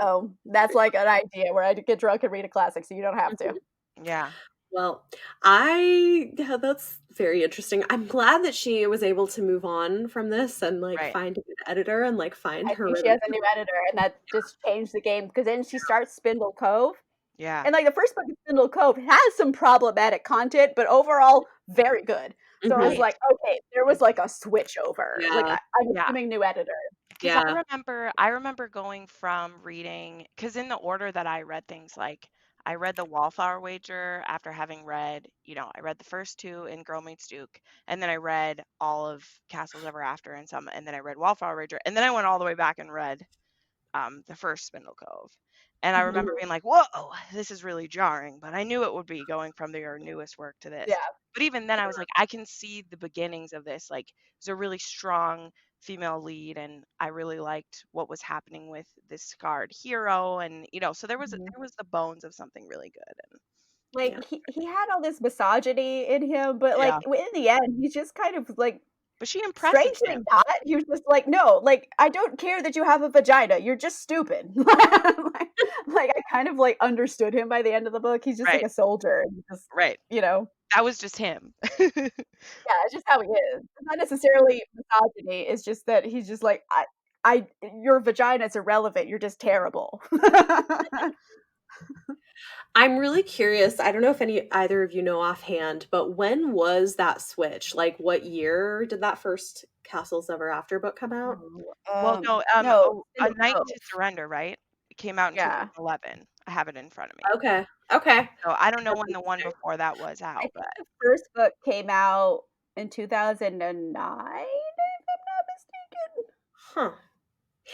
So that's like an idea where I get drunk and read a classic, so you don't have to. Yeah. Well, that's very interesting. I'm glad that she was able to move on from this and like find a good editor and like find her. She has a new editor, and that just changed the game, because then she starts Spindle Cove. Yeah. And like the first book of Spindle Cove has some problematic content, but overall very good. So I was like, okay, there was like a switch over. Yeah. Like I'm assuming new editor. Yeah. I remember going from reading, because in the order that I read things, like I read the Wallflower Wager after having read, I read the first 2 in Girl Meets Duke, and then I read all of Castles Ever After and then I read Wallflower Wager, and then I went all the way back and read the first Spindle Cove. And I remember being like, whoa, this is really jarring, but I knew it would be going from their newest work to this. Yeah. But even then I was like, I can see the beginnings of this. Like, there's a really strong female lead, and I really liked what was happening with this scarred hero, and so there was the bones of something really good. And like he had all this misogyny in him, but like in the end he's just kind of like, but she impresses him. Not, he was just like, no, like I don't care that you have a vagina, you're just stupid. like I kind of like understood him by the end of the book. He's just like a soldier, and just that was just him. Yeah, it's just how he is. It's not necessarily misogyny. It's just that he's just like, your vagina is irrelevant. You're just terrible. I'm really curious. I don't know if either of you know offhand, but when was that switch? Like, what year did that first Castles Ever After book come out? Well, no, A Night to Surrender, right? It came out in Yeah. 2011. I have it in front of me. Okay. So I don't know That's when the one interesting. before that was I out, think but the first book came out in 2009, if I'm not mistaken. Huh.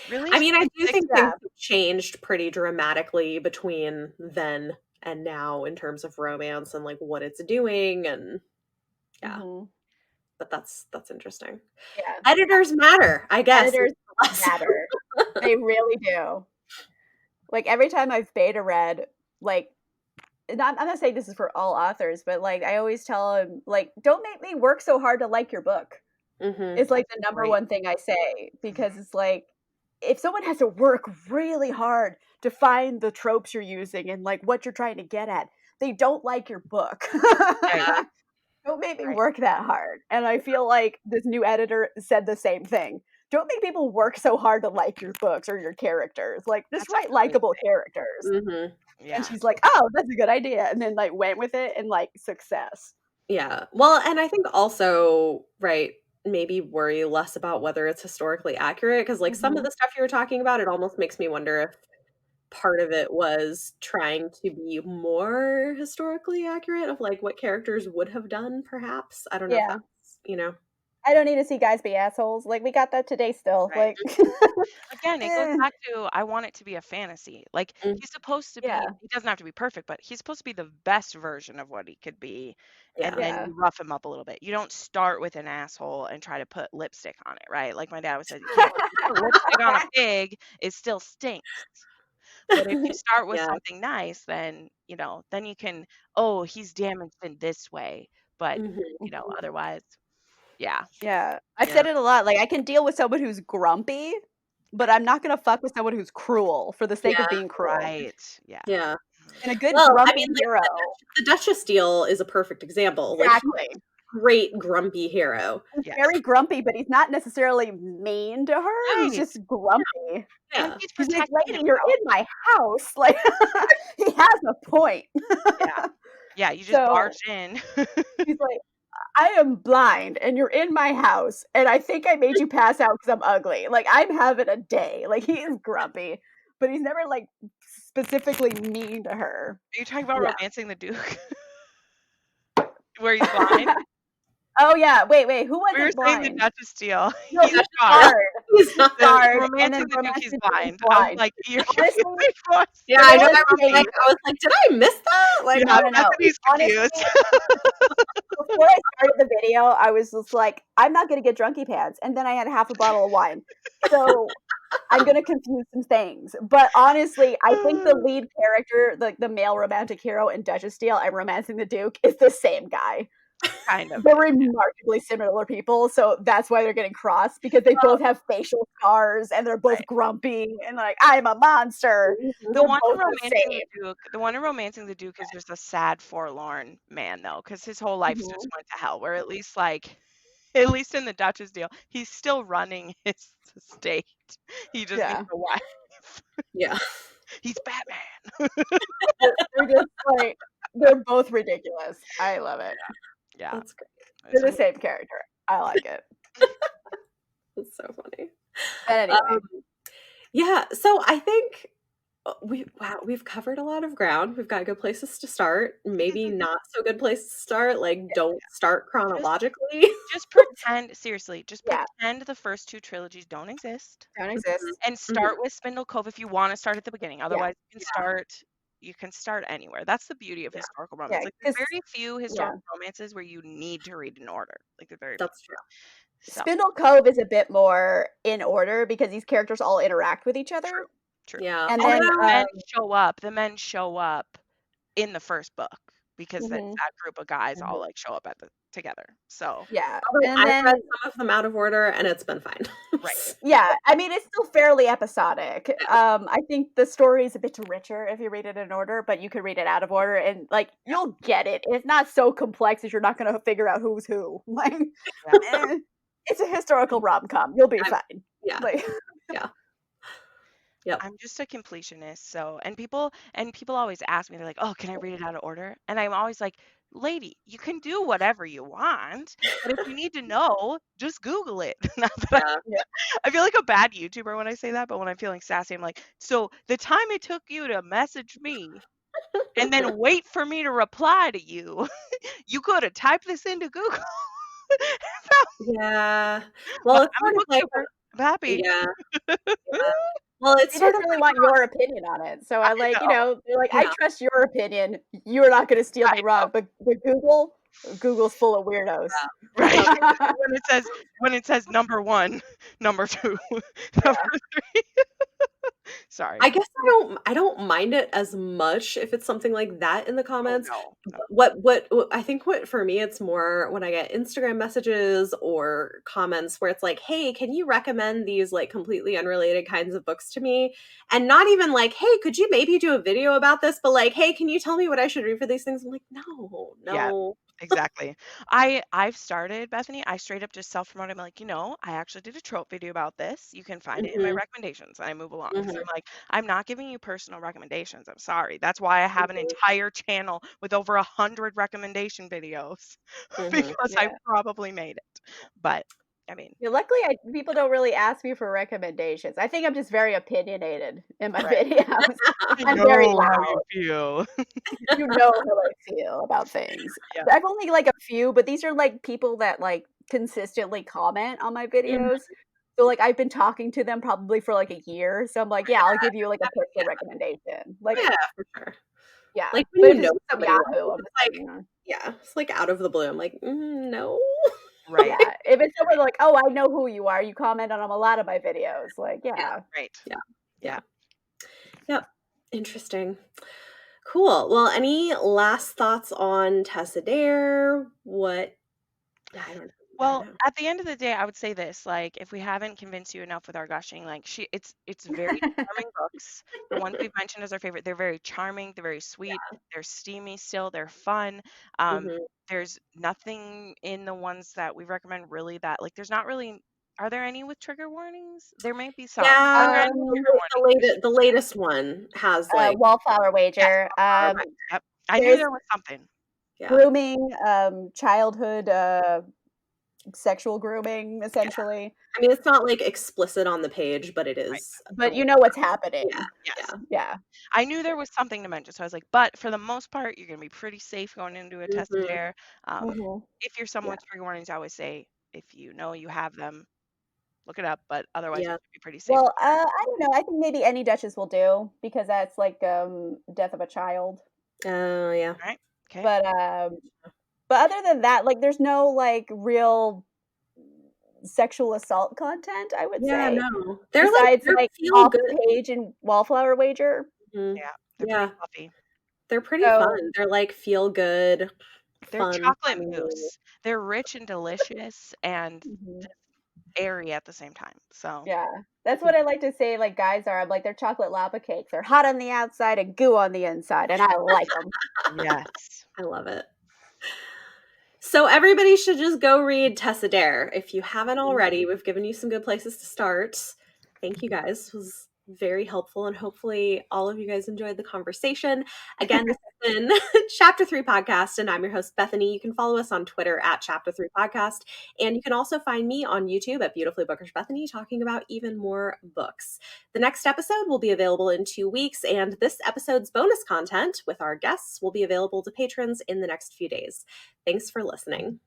really, I mean, I do think things Yeah. have changed pretty dramatically between then and now in terms of romance and like what it's doing, and yeah, Mhm. but that's interesting. Yeah. Editors matter, I guess. Editors matter. They really do. Like, every time I've beta read, like, I'm not saying this is for all authors, but, like, I always tell them, like, "Don't make me work so hard to like your book." Mm-hmm. It's, like, the number right. one thing I say, because Mhm. it's like, if someone has to work really hard to find the tropes you're using and, like, what you're trying to get at, they don't like your book. Right, Don't make me right. work that hard. And I feel like this new editor said the same thing. Don't make people work so hard to like your books or your characters. Like, just That's write a great likable thing. characters. Mm-hmm. And Yeah. she's like, "Oh, that's a good idea." And then, like, went with it, and, like, success. Yeah. Well, and I think also, right, maybe worry less about whether it's historically accurate, because like some of Mhm. the stuff you were talking about, it almost makes me wonder if part of it was trying to be more historically accurate of like what characters would have done, perhaps. I don't know if Yeah. that's, you know. I don't need to see guys be assholes. Like, we got that today still. Right. Like, Again, it goes eh, back to I want it to be a fantasy. Like Mm, he's supposed to yeah, be, he doesn't have to be perfect, but he's supposed to be the best version of what he could be. And yeah. then yeah. you rough him up a little bit. You don't start with an asshole and try to put lipstick on it, right? Like my dad always said, you can't you put lipstick on a pig, it still stinks. But if you start with Yeah. something nice, then, then you can, oh, he's damaged in this way. But, Hmm. otherwise, yeah. Yeah. I've Yeah. said it a lot. Like, I can deal with someone who's grumpy, but I'm not gonna fuck with someone who's cruel for the sake of Yeah. being cruel. Right. Yeah. Yeah. Mhm. And a good Well, I mean, grumpy like hero. the Duchess deal is a perfect example. Like he's Exactly. a great grumpy hero. He's very Yes. grumpy, but he's not necessarily mean to her. He's Right. just grumpy. And Yeah. he's He's like, protecting "Lady, you're himself. in my house." Like, he has a point. Yeah. Yeah. You just So barged in. he's like, "I am blind and you're in my house, and I think I made you pass out because I'm ugly." Like, I'm having a day. Like, he is grumpy, but he's never, like, specifically mean to her. Are you talking about Yeah. romancing the Duke? Where he's blind? Oh, yeah. Wait. Who We were wasn't saying the blind? Duchess deal. No, He's he's scarred. scarred. He's not. The Scarred, and romancing then the Duke, he's romancing the blind. I was blind. like, you're Honestly, Yeah, I know. I was honestly, like, did I miss that? Like, yeah, no. Bethany's Honestly, confused. before I started the video, I was just like, I'm not gonna get drunky pants, and then I had half a bottle of wine. So I'm gonna confuse some things. But honestly, I think the lead character, the male romantic hero in Duchess Steel and Romancing the Duke, is the same guy. Kind of. They're remarkably similar people, so that's why they're getting crossed, because they both have facial scars and they're both Right. grumpy and like, I'm a monster. The They're one in both the romancing same. the Duke, the one in romancing the Duke is just a sad, forlorn man, though, because his whole life just Mhm. went to hell. Where at least in the Duchess deal, he's still running his estate. He just needs Yeah. a wife. yeah. He's Batman. They're just like, they're both ridiculous. I love it. Yeah. That's great. They're the same character. I like it. That's so funny. But anyway. Yeah, so I think we've covered a lot of ground. We've got good places to start. Maybe not so good places to start. Like, don't start chronologically. Just pretend, seriously, just Yeah. pretend the first two trilogies don't exist Don't exist. and start with Spindle Cove if you want to start at the beginning. Otherwise, you can start anywhere. That's the beauty of historical romance. Yeah, Like there's 'cause very few historical romances where you need to read in order. Like the very few. That's true. So, Spindle Cove is a bit more in order because these characters all interact with each other. true. Yeah. And And then the men show up in the first book because that Mhm. group of guys all like show up together. So yeah. Although And I've then read some of them out of order and it's been fine. right. yeah, I mean it's still fairly episodic. I think the story is a bit richer if you read it in order, but you could read it out of order and like you'll get it. It's not so complex that you're not going to figure out who's who. Like it's a historical rom-com. You'll be fine. Yeah. Like, Yeah. Yep. I'm just a completionist. So, and people always ask me, they're like, "Oh, can I read it out of order?" And I'm always like, "Lady, you can do whatever you want, but if you need to know, just Google it." Not that Yeah. I feel like a bad YouTuber when I say that, but when I'm feeling sassy, I'm like, "So the time it took you to message me and then wait for me to reply to you, you could have typed this into Google." Yeah. Well, But it's I'm a sort of like booktuber. I'm happy. yeah, yeah. Well, it's They sort just of really like want your opinion on it. So I I like, know. they're like, I yeah. trust your opinion. You're not going to steal I me know. wrong. But Google's full of weirdos. Right. Yep. When it says number 1, number 2, number 3. Sorry. I guess I don't mind it as much if it's something like that in the Oh, comments. no. No. What I think what for me it's more when I get Instagram messages or comments where it's like, "Hey, can you recommend these like completely unrelated kinds of books to me?" And not even like, "Hey, could you maybe do a video about this?" But like, "Hey, can you tell me what I should read for these things?" I'm like, "No, Yeah, no." exactly. I've started, Bethany, I straight up just self-promote. I'm like, I actually did a trope video about this. You can find it in my Mhm. recommendations. And I move along because Mhm. I'm like, I'm not giving you personal recommendations. I'm sorry. That's why I have an Mhm. entire channel with over 100 recommendation videos Mhm. because I Yeah. probably made it. But I mean, Yeah, luckily, people don't really ask me for recommendations. I think I'm just very opinionated in my right. videos. I I'm very know how you loud. feel. You know how I feel about things. Yeah. I've only like a few, but these are like people that like consistently comment on my Mhm. videos. So like I've been talking to them probably for like a year. So I'm like, yeah, I'll give you like a personal recommendation. Like, Yeah, for sure. yeah. Like when But you if it's know just some somebody well, Yahoo, I'm it's just like like, yeah, it's like out of the blue. I'm like, no. Right. yeah. If it's someone like, oh, I know who you are, you comment on a lot of my videos. Like, Yeah, yeah. Right. yeah, yeah. Yeah. Yep. Interesting. Cool. Well, any last thoughts on Tessa Dare? What I don't Well, know. at the end of the day, I would say this, like, if we haven't convinced you enough with our gushing, like it's very charming books. The ones we've mentioned as our favorite, they're very charming, they're very sweet, they're steamy still, they're fun. Mhm. There's nothing in the ones that we recommend really that like there's not really are there any with trigger warnings? There may be some. Are there Yeah, any with trigger warnings? the latest one has like Wallflower Yes. Wager. flower Right. Yep. I knew There's there was something. yeah. grooming, childhood, sexual grooming, Yeah. essentially. I mean, it's not like explicit on the page, but it Right. is But you know what's happening. yeah, Yes. yeah. Yeah. I knew there was something to mention, so I was like, but for the most part, you're gonna be pretty safe going into a test Mhm. dare. Mhm. If you're someone Yeah. with trigger warnings, I always say if you know you have them, look it up. But otherwise, you Yeah. should be pretty safe. Well, I don't know. I think maybe any Duchess will do because that's like death of a child. Oh, yeah. All right. Okay. But other than that, like there's no like real sexual assault content, I would Yeah, say. no. Besides They're like feel off good. page and Wallflower Wager. Mhm. Yeah, they're pretty Yeah, fluffy. they're pretty fun. So They're like feel good, They're fun, chocolate funny. mousse. They're rich and delicious and mhm. just airy at the same time. So Yeah. That's what I like to say, like, guys are. I'm like, they're chocolate lava cakes. They're hot on the outside and goo on the inside, and I like them. yes. I love it. So everybody should just go read Tessa Dare. If you haven't already, we've given you some good places to start. Thank you guys. It was very helpful and hopefully all of you guys enjoyed the conversation. Again, this has been Chapter 3 Podcast and I'm your host Bethany. You can follow us on Twitter at Chapter 3 Podcast and you can also find me on YouTube at Beautifully Bookish Bethany talking about even more books. The next episode will be available in 2 weeks and this episode's bonus content with our guests will be available to patrons in the next few days. Thanks for listening.